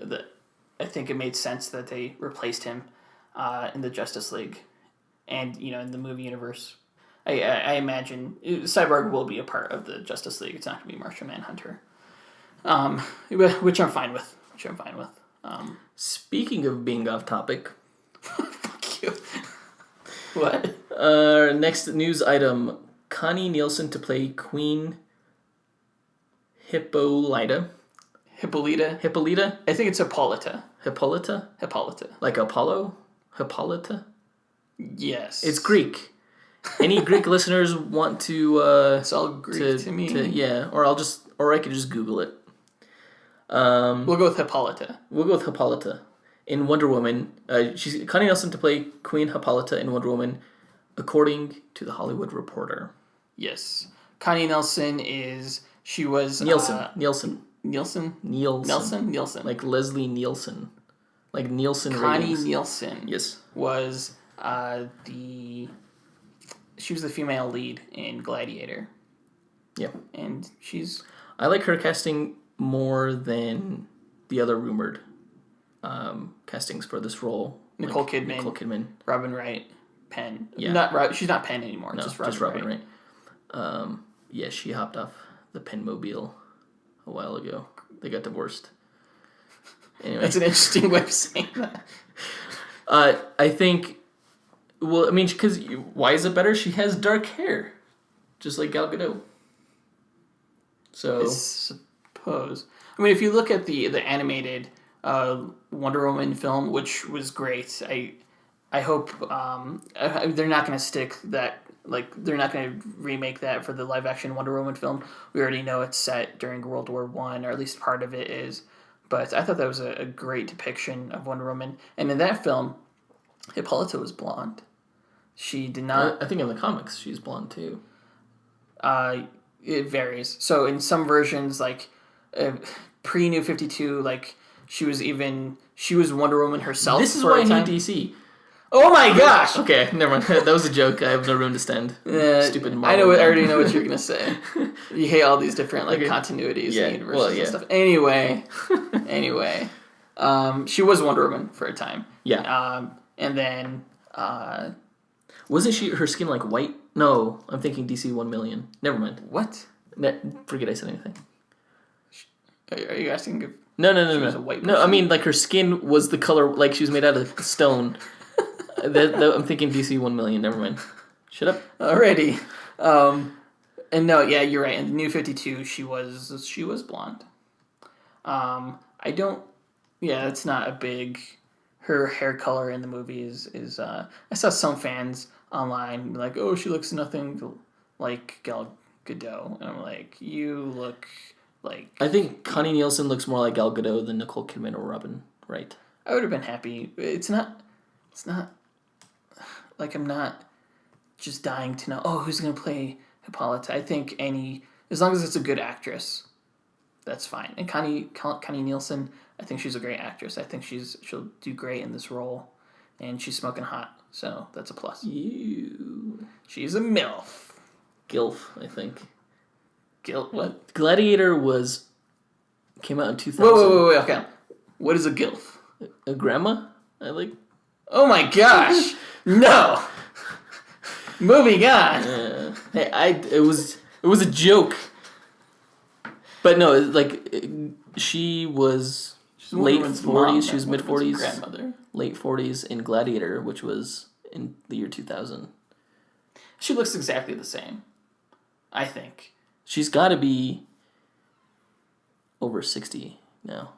I think it made sense that they replaced him in the Justice League, and in the movie universe. I imagine Cyborg will be a part of the Justice League. It's not going to be Martian Manhunter, which I'm fine with. Speaking of being off topic, fuck you. What? Next news item: Connie Nielsen to play Queen Hippolyta. Hippolyta. I think it's Hippolyta. Hippolyta. Like Apollo. Hippolyta. Yes. It's Greek. Any Greek listeners want to? It's all Greek to me. Or I could just Google it. We'll go with Hippolyta. In Wonder Woman, she's Connie Nielsen to play Queen Hippolyta in Wonder Woman, according to the Hollywood Reporter. Yes, Connie Nielsen Nielsen. Nielsen. Like Leslie Nielsen. Like Nielsen Connie ratings. Nielsen Yes. was she was the female lead in Gladiator, Yep. and she's I like her casting more than the other rumored castings for this role. Nicole Like Kidman. Nicole Kidman. Robin Wright, Penn. Yeah. She's not Penn anymore. No, just Robin Wright. Wright. Yeah, she hopped off the Penmobile a while ago. They got divorced. Anyway. That's an interesting way of saying that. I think, well, I mean, because why is it better? She has dark hair, just like Gal Gadot. So I suppose. I mean, if you look at the animated Wonder Woman film, which was great, I hope they're not going to stick that. Like, they're not going to remake that for the live action Wonder Woman film. We already know it's set during World War I, or at least part of it is. But I thought that was a great depiction of Wonder Woman. And in that film, Hippolyta was blonde. She did not... I think in the comics she's blonde too. It varies. So in some versions, like pre-New 52, like she was Wonder Woman herself. This is for why a I time. hate DC. Oh my gosh! Okay, never mind. That was a joke. I have no room to stand. Stupid Marvel. I already know what you're gonna say. You hate all these different continuities and universes and stuff. Anyway, she was Wonder Woman for a time. Yeah. And then wasn't her skin like white? No, I'm thinking DC 1 million. Never mind. what? Forget I said anything. Are you asking if No. was a white No, I person? mean like her skin was the color like she was made out of stone. I'm thinking DC 1 million. Never mind. Shut up. already? And no, yeah, you're right. In the New 52, she was blonde. I don't. Yeah, it's not a big. Her hair color in the movie is. I saw some fans online like, oh, she looks nothing like Gal Gadot, and I'm like, you look like. I think Connie Nielsen looks more like Gal Gadot than Nicole Kidman or Robin Wright. I would have been happy. It's not. Like, I'm not just dying to know, oh, who's going to play Hippolyta. I think as long as it's a good actress, that's fine. And Connie Nielsen, I think she's a great actress. I think she'll do great in this role. And she's smoking hot, so that's a plus. She's a MILF. Gilf, I think. What? Gladiator came out in 2000. Whoa, okay. What is a GILF? A grandma? I like. Oh my gosh! No! Moving on. Hey, it was a joke. But no, she was late 40s. She was mid 40s. Grandmother. Late 40s in Gladiator, which was in the year 2000. She looks exactly the same, I think. She's got to be over 60 now.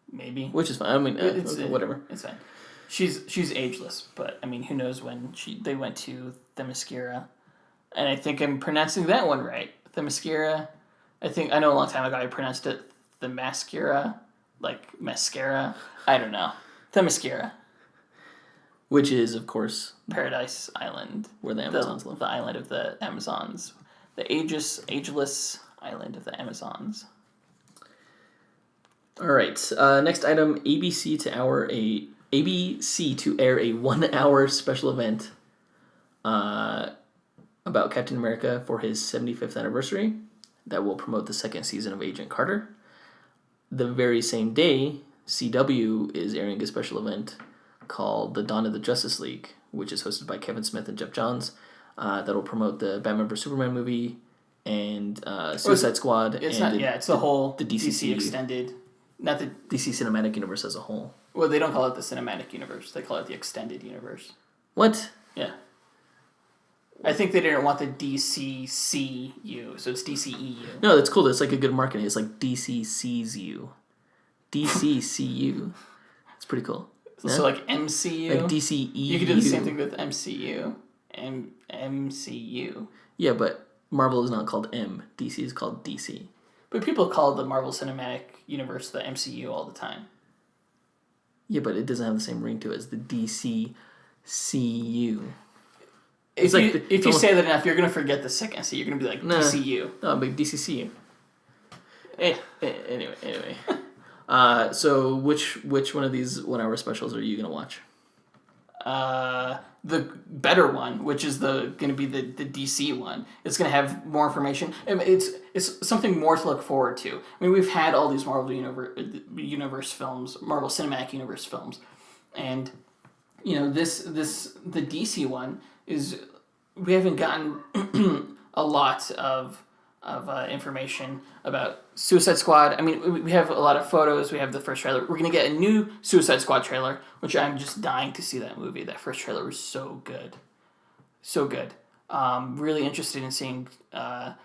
Maybe. Which is fine. I mean, whatever. It's fine. She's ageless, but I mean, who knows when they went to Themyscira, and I think I'm pronouncing that one right. Themyscira. I know a long time ago I pronounced it Themyscira, like mascara. I don't know. Themyscira. Which is, of course, Paradise Island, where the Amazons live. The island of the Amazons, the ageless island of the Amazons. All right. Next item: ABC to air a 1-hour special event about Captain America for his 75th anniversary that will promote the second season of Agent Carter. The very same day, CW is airing a special event called The Dawn of the Justice League, which is hosted by Kevin Smith and Jeff Johns. That will promote the Batman vs Superman movie and Suicide Squad. It's the whole the DC extended. Not the DC Cinematic Universe as a whole. Well, they don't call it the Cinematic Universe. They call it the Extended Universe. What? Yeah. I think they didn't want the DCCU, so it's DCEU. No, that's cool. That's like a good marketing. It's like DCCU. DCCU. It's pretty cool. So like MCU? Like DCEU. You could do the same thing with MCU. MCU. Yeah, but Marvel is not called M. DC is called DC. But people call the Marvel Cinematic Universe the MCU all the time. Yeah, but it doesn't have the same ring to it as the DCCU. If you say that enough, you're going to forget the second C. You're going to be like, DCU. No, but DCCU. Anyway. So which one of these 1 hour specials are you gonna watch? The better one, which is going to be the DC one. It's going to have more information. I mean, it's something more to look forward to. I mean, we've had all these Marvel universe films, Marvel Cinematic Universe films, and the DC one is, we haven't gotten a lot of information about Suicide Squad. I mean, we have a lot of photos. We have the first trailer. We're going to get a new Suicide Squad trailer, which I'm just dying to see that movie. That first trailer was so good. So good. Really interested in seeing Jared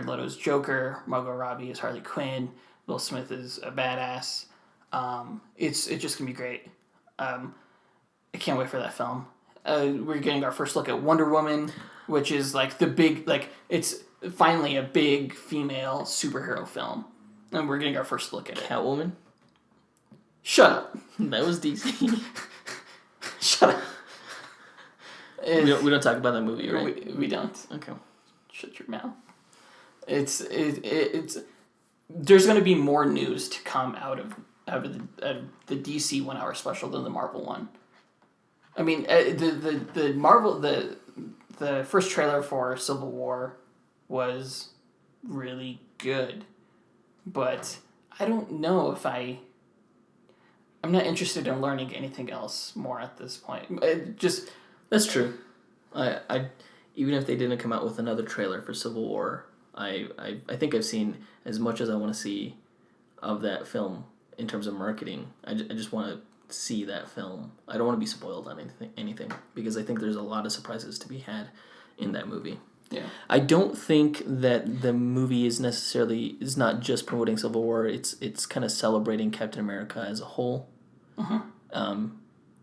Leto's Joker, Margot Robbie as Harley Quinn, Will Smith is a badass. It's just going to be great. I can't wait for that film. We're getting our first look at Wonder Woman, which is like the big, it's finally a big female superhero film. And we're getting our first look at it. Catwoman? Shut up. That was DC. Shut up. We don't talk about that movie, right? We don't. Okay. Shut your mouth. It's there's going to be more news to come out of the DC 1 hour special than the Marvel one. I mean, the Marvel the first trailer for Civil War was really good, but I don't know if I'm not interested in learning anything else more at this point. That's true. I even if they didn't come out with another trailer for Civil War, I think I've seen as much as I want to see of that film in terms of marketing. I just want to see that film. I don't want to be spoiled on anything because I think there's a lot of surprises to be had in that movie. Yeah. I don't think that the movie is not just promoting Civil War. It's kind of celebrating Captain America as a whole.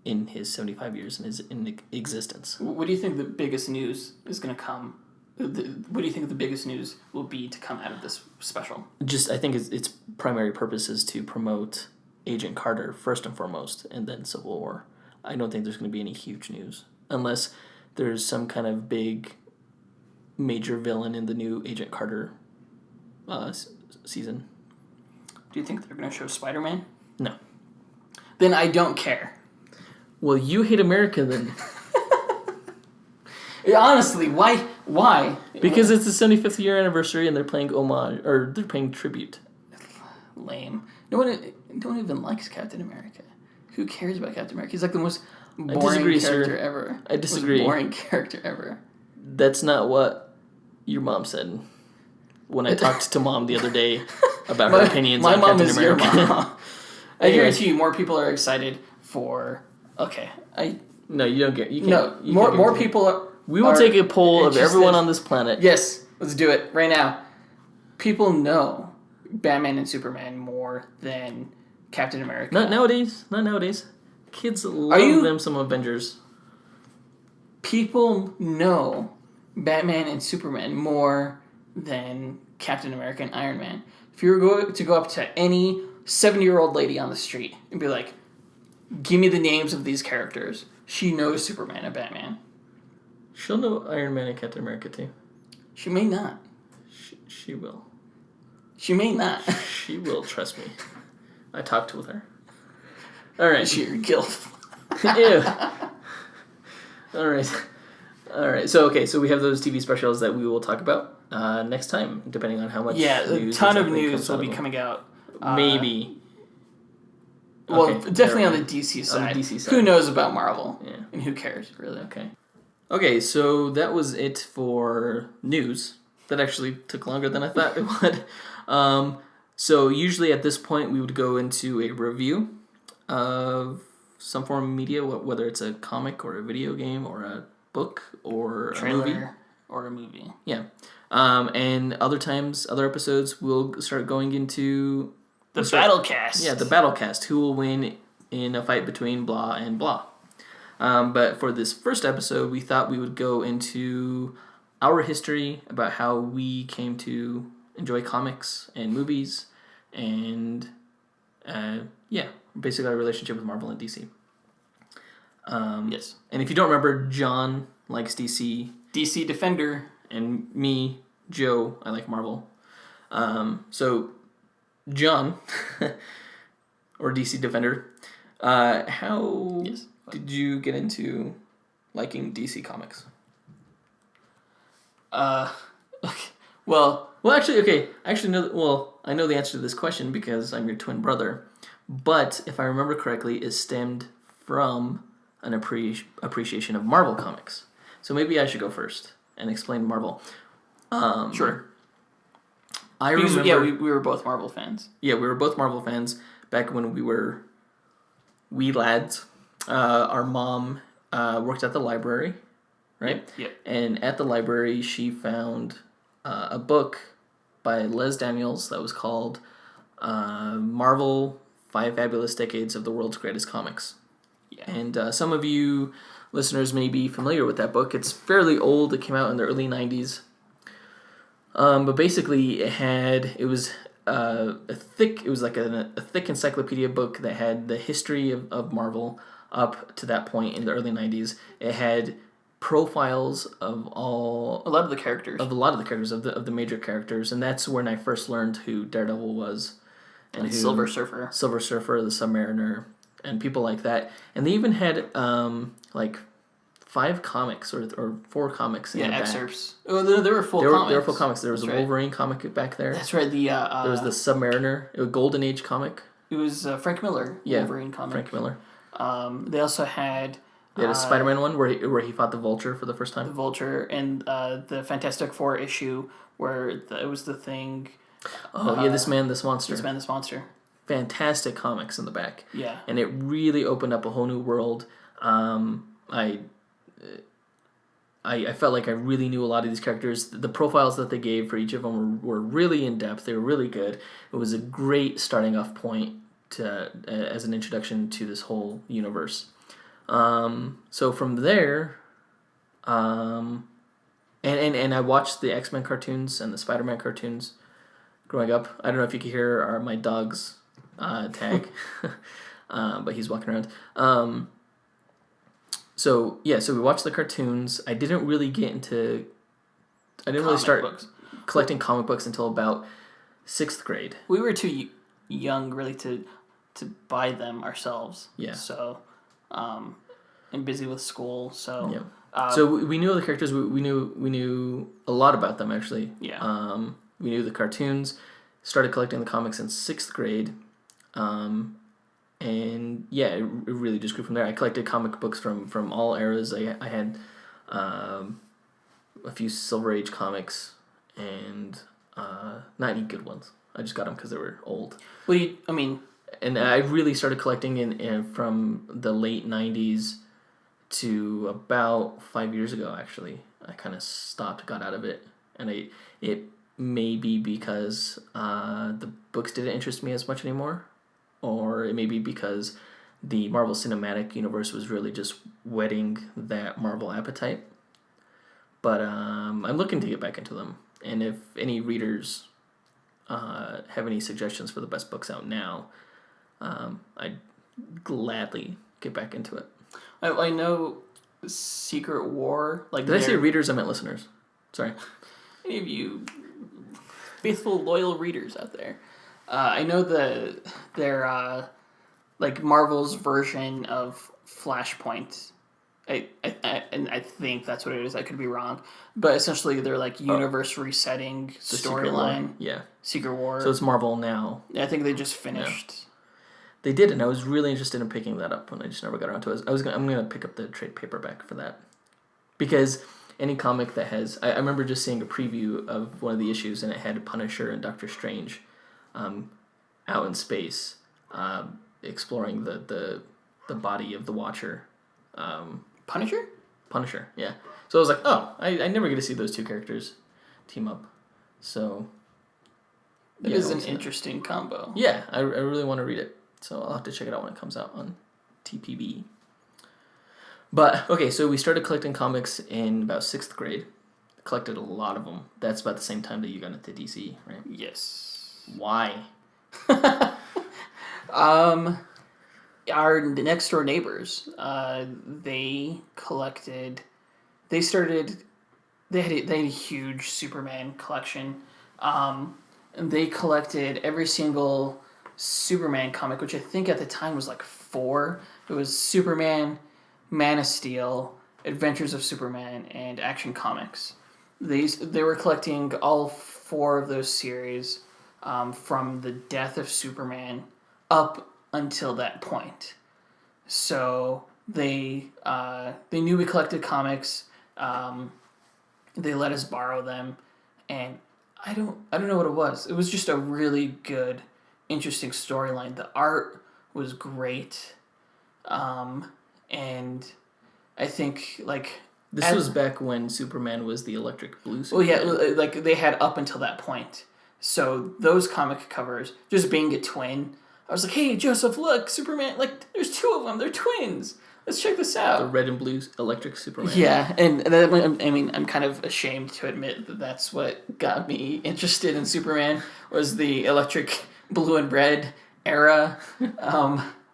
In his 75 years in existence. What do you think the biggest news is going to come? What do you think the biggest news will be to come out of this special? I think its primary purpose is to promote Agent Carter first and foremost, and then Civil War. I don't think there's going to be any huge news unless there's some kind of big, major villain in the new Agent Carter season. Do you think they're going to show Spider-Man? No. Then I don't care. Well, you hate America then. Honestly, why? Because it's the 75th year anniversary and they're paying homage, or they're paying tribute. Lame. No one even likes Captain America. Who cares about Captain America? He's like the most boring character ever. I disagree. Most boring character ever. That's not what your mom said when I talked to Mom the other day about her opinions on Captain America. My mom is your mom. I guarantee you more people are excited for... Okay. No, you don't get... More people are... We will take a poll of everyone on this planet. Yes, let's do it right now. People know Batman and Superman more than Captain America. Not nowadays. Kids love them some Avengers. People know Batman and Superman more than Captain America and Iron Man. If you were to go up to any 70-year-old lady on the street and be like, give me the names of these characters, she knows Superman and Batman. She'll know Iron Man and Captain America too. She may not. She will. She may not. She will, trust me. I talked with her. All right. Sheer gilf. Ew. All right. So we have those TV specials that we will talk about next time, depending on how much. Yeah, a ton of news will be coming out. Maybe. Well, definitely on the DC side. Who knows about Marvel? Yeah. And who cares, really? Okay, so that was it for news. That actually took longer than I thought it would. So usually at this point we would go into a review of some form of media, whether it's a comic or a video game or a book or a movie. Or a movie. Yeah. And other episodes, we'll start going into... The Battlecast. Yeah, the Battlecast. Who will win in a fight between blah and blah. But for this first episode, we thought we would go into our history about how we came to enjoy comics and movies and, basically our relationship with Marvel and DC. Yes. And if you don't remember, John likes DC. DC Defender. And me, Joe, I like Marvel. So John, or DC Defender, how Yes. did you get into liking DC Comics? Okay. Well, Actually, okay. I actually know. Well, I know the answer to this question because I'm your twin brother. But if I remember correctly, it stemmed from an appreciation of Marvel comics. So maybe I should go first and explain Marvel. sure. I Because, remember. yeah, we were both Marvel fans. Yeah, we were both Marvel fans back when we were wee lads. Our mom worked at the library, right? Yep. And at the library, she found a book by Les Daniels that was called Marvel 5 Fabulous Decades of the World's Greatest Comics. Yeah. And some of you listeners may be familiar with that book. It's fairly old. It came out in the early 90s. But basically, it was like a thick encyclopedia book that had the history of Marvel up to that point in the early 90s. It had profiles of A lot of the characters. a lot of the characters of the major characters, and that's when I first learned who Daredevil was, and who Silver Surfer. Silver Surfer, the Submariner, and people like that. And they even had like 5 comics or 4 comics in the back. Excerpts. Oh, there were full There comics. were full comics. There was That's a right. Wolverine comic back there. That's right. There was the Submariner, a Golden Age comic. It was Frank Miller. Yeah, Wolverine comic. Frank Miller. They also had. They had a Spider-Man one where he fought the Vulture for the first The time. Vulture and the Fantastic Four issue where it was the Thing. Oh yeah, This Man, This Monster. This Man, This Monster. Fantastic comics in the back. Yeah. And it really opened up a whole new world. I felt like I really knew a lot of these characters. The profiles that they gave for each of them were really in depth. They were really good. It was a great starting off point as an introduction to this whole universe. So from there, and I watched the X-Men cartoons and the Spider-Man cartoons growing up. I don't know if you can hear my dog's tag, but he's walking around. So we watched the cartoons. I didn't really start books. collecting comic books until about 6th grade. We were too young really to buy them ourselves. Yeah. So, and busy with school. So. Yeah. So we knew the characters. We knew a lot about them actually. Yeah. We knew the cartoons. Started collecting the comics in 6th grade. And yeah, it really just grew from there. I collected comic books from all eras. I had a few Silver Age comics and not any good ones. I just got them because they were old. Well, And I really started collecting in from the late 90s to about 5 years ago, actually. I kind of got out of it. And it may be because the books didn't interest me as much anymore. Or it may be because the Marvel Cinematic Universe was really just whetting that Marvel appetite. But I'm looking to get back into them. And if any readers have any suggestions for the best books out now, I'd gladly get back into it. I know Secret War. Did I say readers? I meant listeners. Sorry. Any of you faithful, loyal readers out there. I know their Marvel's version of Flashpoint. I think that's what it is. I could be wrong, but essentially they're universe resetting storyline. Yeah. Secret War. So it's Marvel now. I think they just finished. Yeah. They did, and I was really interested in picking that up, and I just never got around to it. I'm gonna pick up the trade paperback for that, because any comic that has, I remember just seeing a preview of one of the issues, and it had Punisher and Doctor Strange, out in space, exploring the body of the Watcher. Punisher, yeah. So I was like, oh, I never get to see those two characters team up. So That is an interesting combo. Yeah, I really want to read it. So I'll have to check it out when it comes out on TPB. But, okay, so we started collecting comics in about 6th grade. Collected a lot of them. That's about the same time that you got into DC, right? Yes. Why? Our next door neighbors, they had a huge Superman collection. they collected every single Superman comic, which I think at the time was like 4. It was Superman, Man of Steel, Adventures of Superman, and Action Comics. They were collecting all 4 of those series from the death of Superman up until that point. So they knew we collected comics. They let us borrow them, and I don't know what it was. It was just a really good, interesting storyline. The art was great, and I think like This was back when Superman was the electric blue Superman. well, yeah, like they had up until that point. So those comic covers, just being a twin, I was like, hey Joseph, look, Superman, like there's 2 of them, they're twins. Let's check this out. The red and blue electric Superman. Yeah, and that, I mean, I'm kind of ashamed to admit that that's what got me interested in Superman, was the electric blue and red era.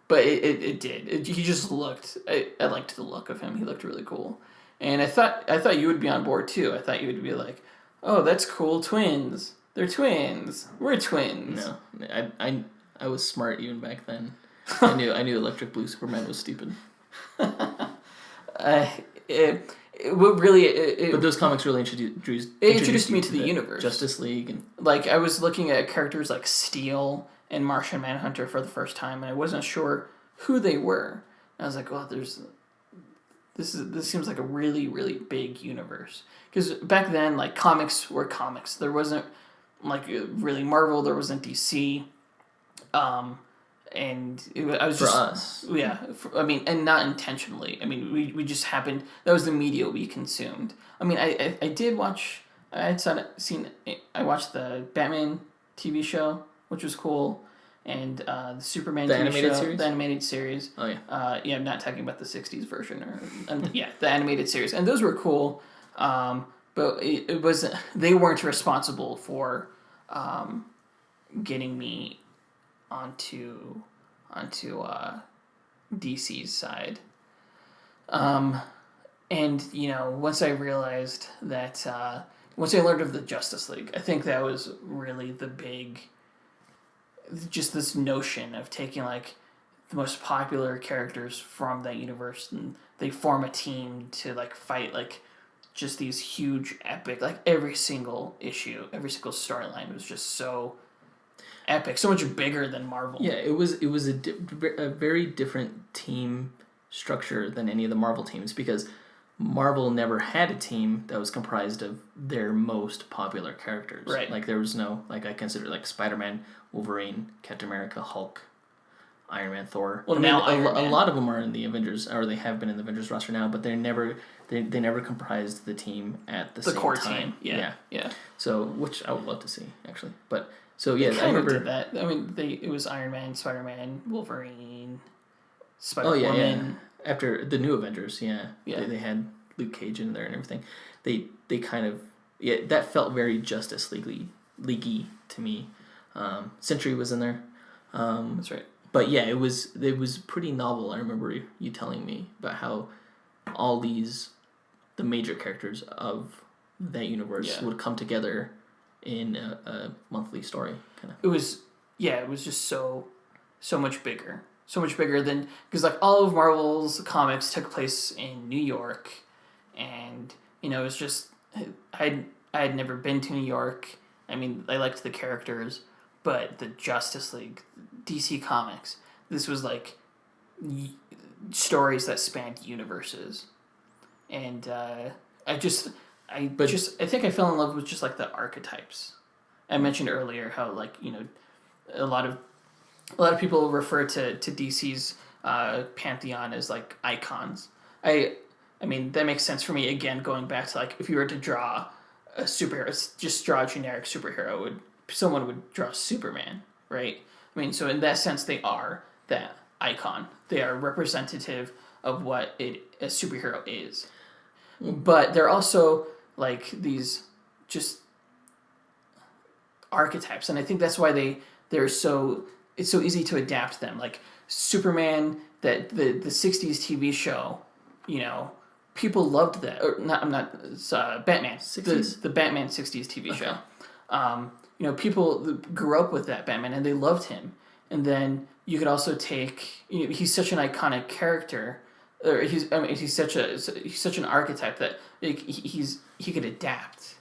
But it did. He just looked. I liked the look of him. He looked really cool, and I thought you would be on board too. I thought you would be like, oh, that's cool, twins. They're twins. We're twins. No, I was smart even back then. I knew electric blue Superman was stupid. But those comics really introduced me to the universe. Justice League, and like I was looking at characters like Steel and Martian Manhunter for the first time, and I wasn't sure who they were. And I was like, well, this seems like a really, really big universe. Because back then, like, comics were comics. There wasn't like really Marvel. There wasn't DC. And I was just... For us. Yeah. I mean, and not intentionally. I mean, we just happened... That was the media we consumed. I mean, I did watch... I watched the Batman TV show, which was cool, and the Superman the TV animated show, series? the animated series. Oh yeah. Yeah, I'm not talking about the '60s version, the animated series, and those were cool. But it wasn't. They weren't responsible for getting me onto DC's side. And once I realized that. Once I learned of the Justice League, I think that was really the big, just this notion of taking like the most popular characters from that universe and they form a team to like fight like just these huge epic, like every single issue, every single storyline was just so epic, so much bigger than Marvel. Yeah, it was a very different team structure than any of the Marvel teams, because Marvel never had a team that was comprised of their most popular characters. Right. Like there was no, like I consider like Spider-Man, Wolverine, Captain America, Hulk, Iron Man, Thor. Well, a lot of them are in the Avengers, or they have been in the Avengers roster now, but they never comprised the team at the same core time. team. Yeah. So, which I would love to see actually, but so yeah, I remember did that. I mean, it was Iron Man, Spider-Man, Wolverine, Oh Spider-Woman. yeah. After the new Avengers, Yeah. they had Luke Cage in there and everything. They kind of that felt very Justice League-y to me. Sentry was in there. That's right. But yeah, it was pretty novel. I remember you telling me about how all the major characters of that universe would come together in a monthly story kind of. It was just so much bigger. So much bigger than, because like all of Marvel's comics took place in New York, and it was just I had never been to New York. I mean, I liked the characters, but the Justice League, DC Comics, this was like stories that spanned universes, and I think I fell in love with just like the archetypes. I mentioned earlier how like a lot of people refer to DC's pantheon as like icons. I mean that makes sense for me. Again, going back to like if you were to draw a superhero, just draw a generic superhero, someone would draw Superman, right? I mean, so in that sense, they are that icon. They are representative of what a superhero is. But they're also like these just archetypes, and I think that's why it's so easy to adapt them. Like Superman, that the 60s TV show, people loved that. Or not, Batman. 60s? The Batman 60s TV show. people that grew up with that Batman and they loved him. And then you could also take, he's such an iconic character, or he's such an archetype that he could adapt.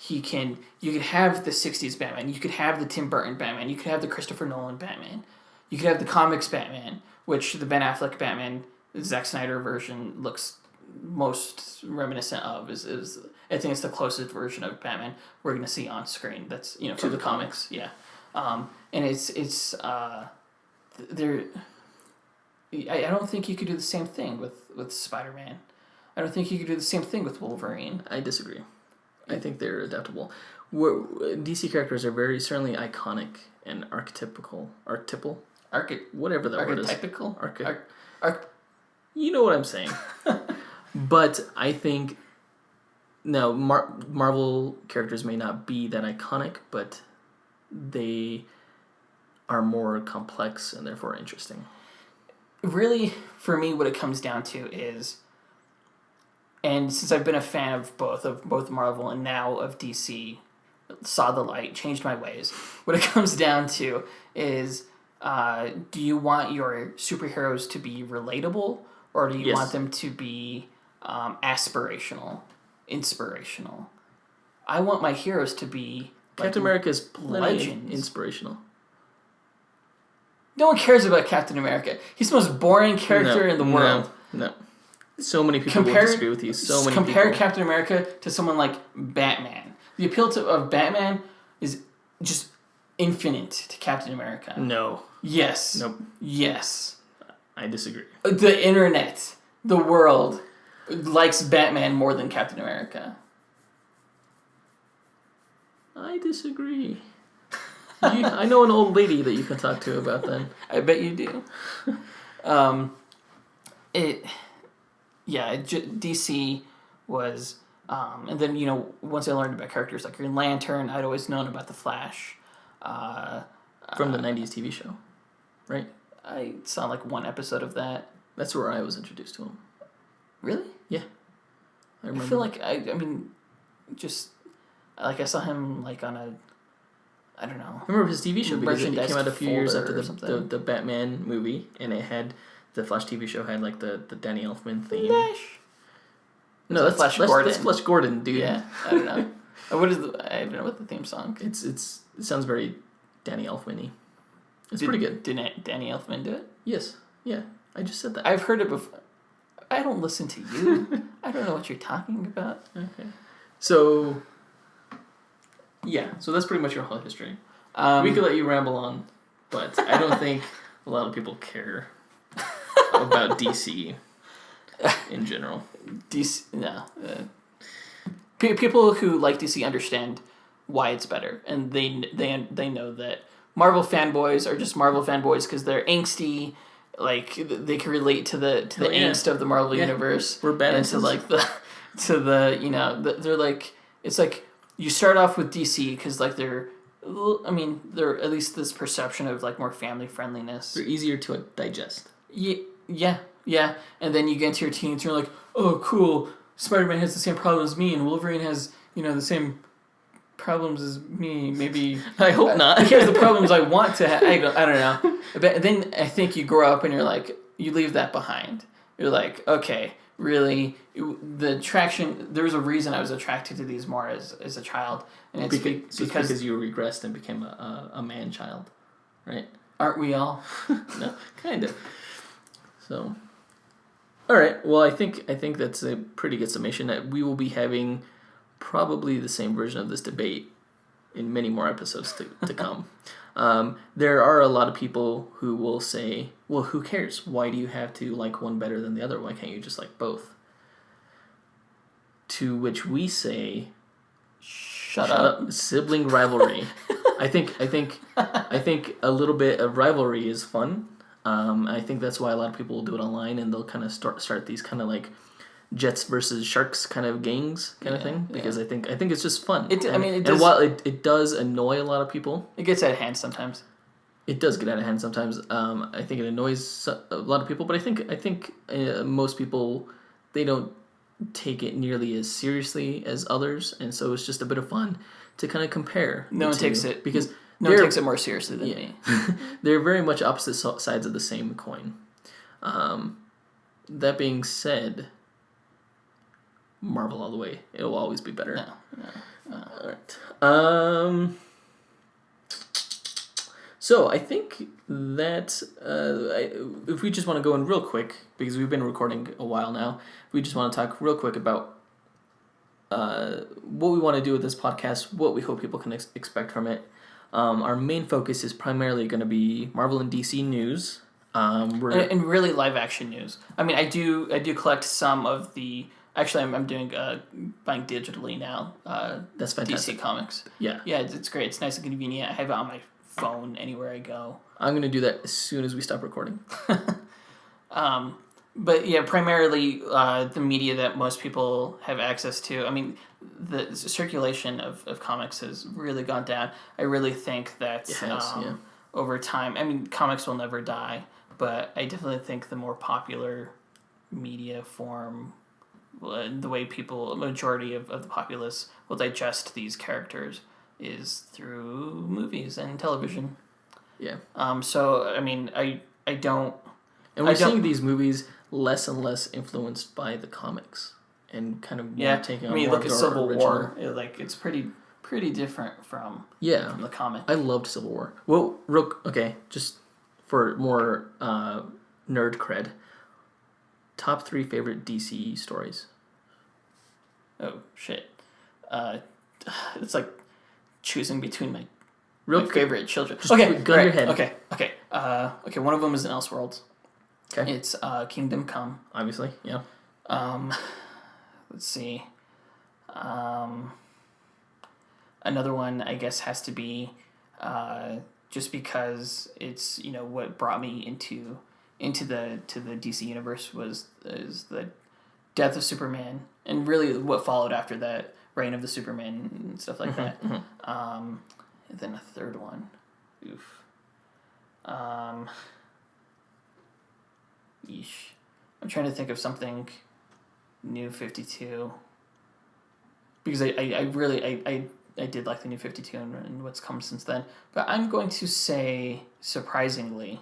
You could have the 60s Batman, you could have the Tim Burton Batman, you could have the Christopher Nolan Batman, you could have the comics Batman, which the Ben Affleck Batman, the Zack Snyder version looks most reminiscent of. Is I think it's the closest version of Batman we're going to see on screen. That's from the comics, yeah. And it's there. I don't think you could do the same thing with Spider-Man. I don't think you could do the same thing with Wolverine. I disagree. I think they're adaptable. DC characters are very certainly iconic and archetypical. Whatever that word is. Archetypical? You know what I'm saying. But I think, no, Marvel characters may not be that iconic, but they are more complex and therefore interesting. Really, for me, what it comes down to is, and since I've been a fan of both Marvel and now of DC, saw the light, changed my ways, what it comes down to is, do you want your superheroes to be relatable, or do you want them to be aspirational, inspirational? I want my heroes to be Captain America is legends. Inspirational. No one cares about Captain America. He's the most boring character in the world. No. So many people will disagree with you. Compare Captain America to someone like Batman. The appeal of Batman is just infinite to Captain America. No. Yes. Nope. Yes. I disagree. The internet, the world, likes Batman more than Captain America. I disagree. I know an old lady that you can talk to about that. I bet you do. DC was, and then once I learned about characters like Green Lantern, I'd always known about the Flash. From the '90s TV show, right? I saw like one episode of that. That's where I was introduced to him. Really? Yeah. I remember. I feel like I saw him like on a, I don't know. I remember his TV show because it came out a few years after the Batman movie, and it had the Flash TV show had like the Danny Elfman theme. Flash. No, that's Flash Gordon. That's Flash Gordon, dude. Yeah, I don't know. I don't know what the theme song. It sounds very Danny Elfman-y. It's pretty good. Did Danny Elfman do it? Yes. Yeah. I just said that. I've heard it before. I don't listen to you. I don't know what you're talking about. Okay. So, yeah. So that's pretty much your whole history. We could let you ramble on, but I don't think a lot of people care about DC in general. DC, no. People who like DC understand why it's better, and they know that Marvel fanboys are just Marvel fanboys because they're angsty. Like they can relate to the angst of the Marvel universe. We're bad. And they're like, it's like you start off with DC because like they're at least this perception of like more family friendliness. They're easier to digest. Yeah. And then you get into your teens and you're like, oh cool, Spider-Man has the same problems as me, and Wolverine has the same problems as me. Maybe I hope not. He has the problems I want to have. I don't know. But then I think you grow up and you're like, you leave that behind. You're like, okay, really, the attraction. There's a reason I was attracted to these more as a child, and it's because you regressed and became a man child, right? Aren't we all? No, kind of. So, all right. Well, I think that's a pretty good summation. That we will be having probably the same version of this debate in many more episodes to come. There are a lot of people who will say, well, who cares? Why do you have to like one better than the other? Why can't you just like both? To which we say, shut up. Sibling rivalry. I think a little bit of rivalry is fun. I think that's why a lot of people will do it online, and they'll kind of start these kind of like Jets versus Sharks kind of gangs kind of thing, because I think it's just fun. And while it does annoy a lot of people, it gets out of hand sometimes. It does get out of hand sometimes. I think it annoys a lot of people, but I think most people, they don't take it nearly as seriously as others, and so it's just a bit of fun to kind of compare. No one takes it because no one takes it more seriously than me. They're very much opposite sides of the same coin. That being said, Marvel all the way. It will always be better. No. All right. So I think that if we just want to go in real quick, because we've been recording a while now, we just want to talk real quick about what we want to do with this podcast, what we hope people can expect from it. Our main focus is primarily going to be Marvel and DC news. And really live action news. I mean, I do collect some of the. Actually, I'm doing buying digitally now. That's fantastic. DC Comics. Yeah, it's great. It's nice and convenient. I have it on my phone anywhere I go. I'm gonna do that as soon as we stop recording. But yeah, primarily the media that most people have access to. I mean, the circulation of comics has really gone down. I really think that over time, I mean, comics will never die, but I definitely think the more popular media form, the way people, a majority of the populace will digest these characters is through movies and television. Yeah. So, I mean, I don't... And we're seeing these movies less and less influenced by the comics and kind of more taking on more look at Civil original. War, it's pretty different from the comic. I loved Civil War. Well, just for more nerd cred, top 3 favorite DC stories. Oh, shit. It's like choosing between my favorite children. Just gun your head. Okay. One of them is in Elseworlds. Okay. It's Kingdom Come. Obviously, yeah. Let's see. Another one, I guess, has to be just because it's what brought me into the DC universe is the death of Superman, and really what followed after that, reign of the Superman and stuff like that. And then a third one. Oof. Yeesh. I'm trying to think of something New 52. Because I really did like the New 52 and what's come since then. But I'm going to say, surprisingly,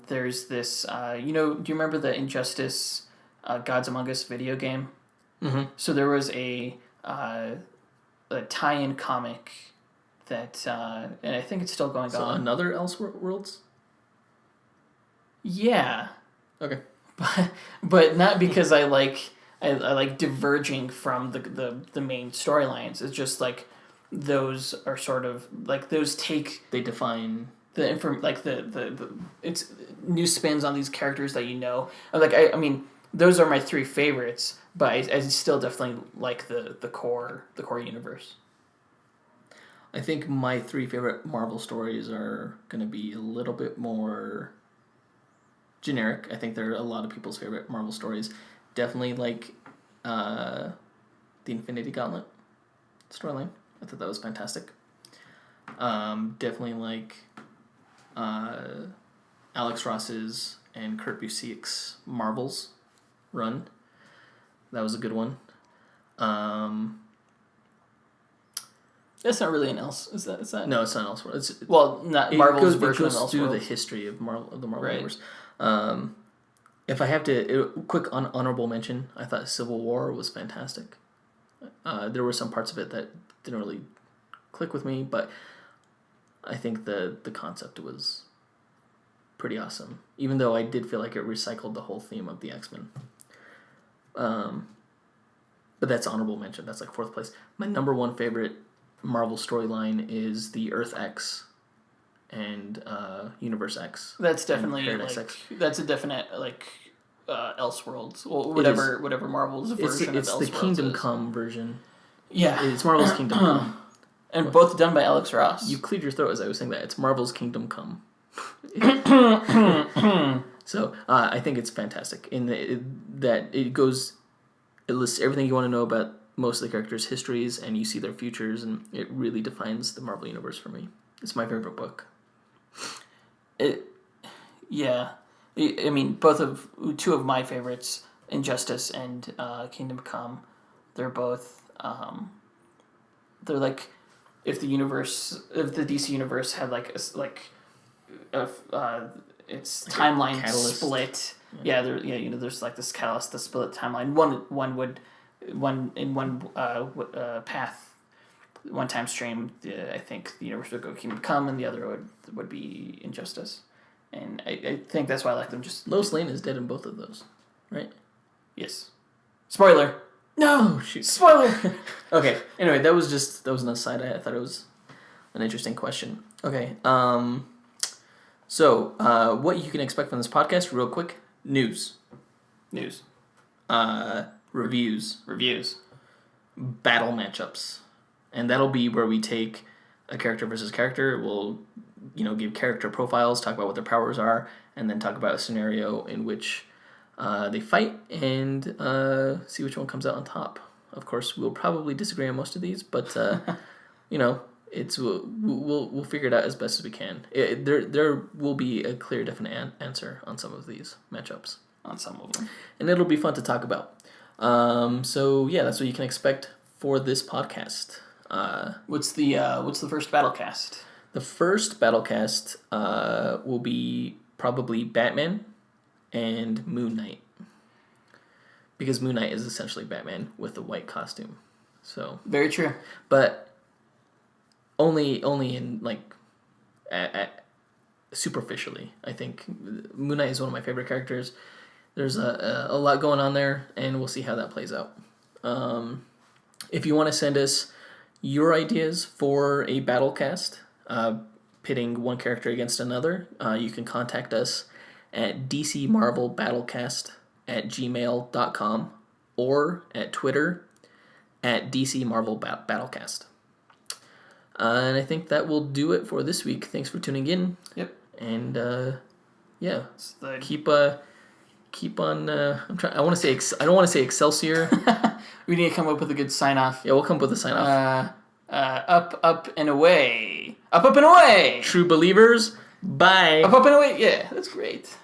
there's this, do you remember the Injustice Gods Among Us video game? Mm-hmm. So there was a tie-in comic that, and I think it's still going on. Another Elseworlds? Yeah. Okay. But not because I like diverging from the main storylines. It's just like those are sort of like those they define the it's new spins on these characters that like I mean those are my 3 favorites, but I still definitely like the core universe. I think my 3 favorite Marvel stories are going to be a little bit more generic. I think they're a lot of people's favorite Marvel stories. Definitely like the Infinity Gauntlet storyline. I thought that was fantastic. Definitely like Alex Ross's and Kurt Busiek's Marvels run. That was a good one. That's not really an Is that? No, it's not an Elseworlds. It's Marvel's version of Elseworlds. It goes through the history of the Marvel universe. If I have to, quick honorable mention, I thought Civil War was fantastic. There were some parts of it that didn't really click with me, but I think the concept was pretty awesome. Even though I did feel like it recycled the whole theme of the X-Men. But that's honorable mention. That's like 4th place. My number 1 favorite Marvel storyline is the Earth X and Universe X. That's definitely that's a definite Elseworlds. Well, whatever Marvel's version of Elseworlds. It's the Kingdom Come version. Yeah, it's Marvel's Kingdom Come, and both done by Alex Ross. You cleared your throat as I was saying that. It's Marvel's Kingdom Come. So I think it's fantastic in that it lists everything you want to know about most of the characters' histories, and you see their futures, and it really defines the Marvel universe for me. It's my favorite book. I mean, 2 of my favorites, Injustice and Kingdom Come, they're both they're like if the DC universe had like its like timeline catalyst. split. Yeah, there's like this catalyst, the split timeline. One would path. One time stream, I think the universe would go Kingdom Come, and the other would be Injustice, and I think that's why I like them. Just Lois Lane is dead in both of those, right? yes. Spoiler. No. Oh, shoot. Spoiler. Okay. Anyway, that was an aside. I thought it was an interesting question. Okay. So what you can expect from this podcast? Real quick, news, reviews, battle matchups. And that'll be where we take a character versus character. We'll, give character profiles, talk about what their powers are, and then talk about a scenario in which they fight and see which one comes out on top. Of course, we'll probably disagree on most of these, but we'll figure it out as best as we can. There will be a clear, definite answer on some of these matchups. On some of them, and it'll be fun to talk about. So yeah, that's what you can expect for this podcast. what's the first battle cast? The first battlecast will be probably Batman and Moon Knight, because Moon Knight is essentially Batman with a white costume. So Very true. but only in superficially. I think Moon Knight is one of my favorite characters. There's a lot going on there, and we'll see how that plays out. If you want to send us your ideas for a battle cast, pitting one character against another, you can contact us at dcmarvelbattlecast@gmail.com or at Twitter at dcmarvelbattlecast. And I think that will do it for this week. Thanks for tuning in. Yep. And yeah, keep on. I want to say. I don't want to say Excelsior. We need to come up with a good sign off. Yeah, we'll come up with a sign off. Up and away. Up and away. True believers. Bye. Up and away. Yeah, that's great.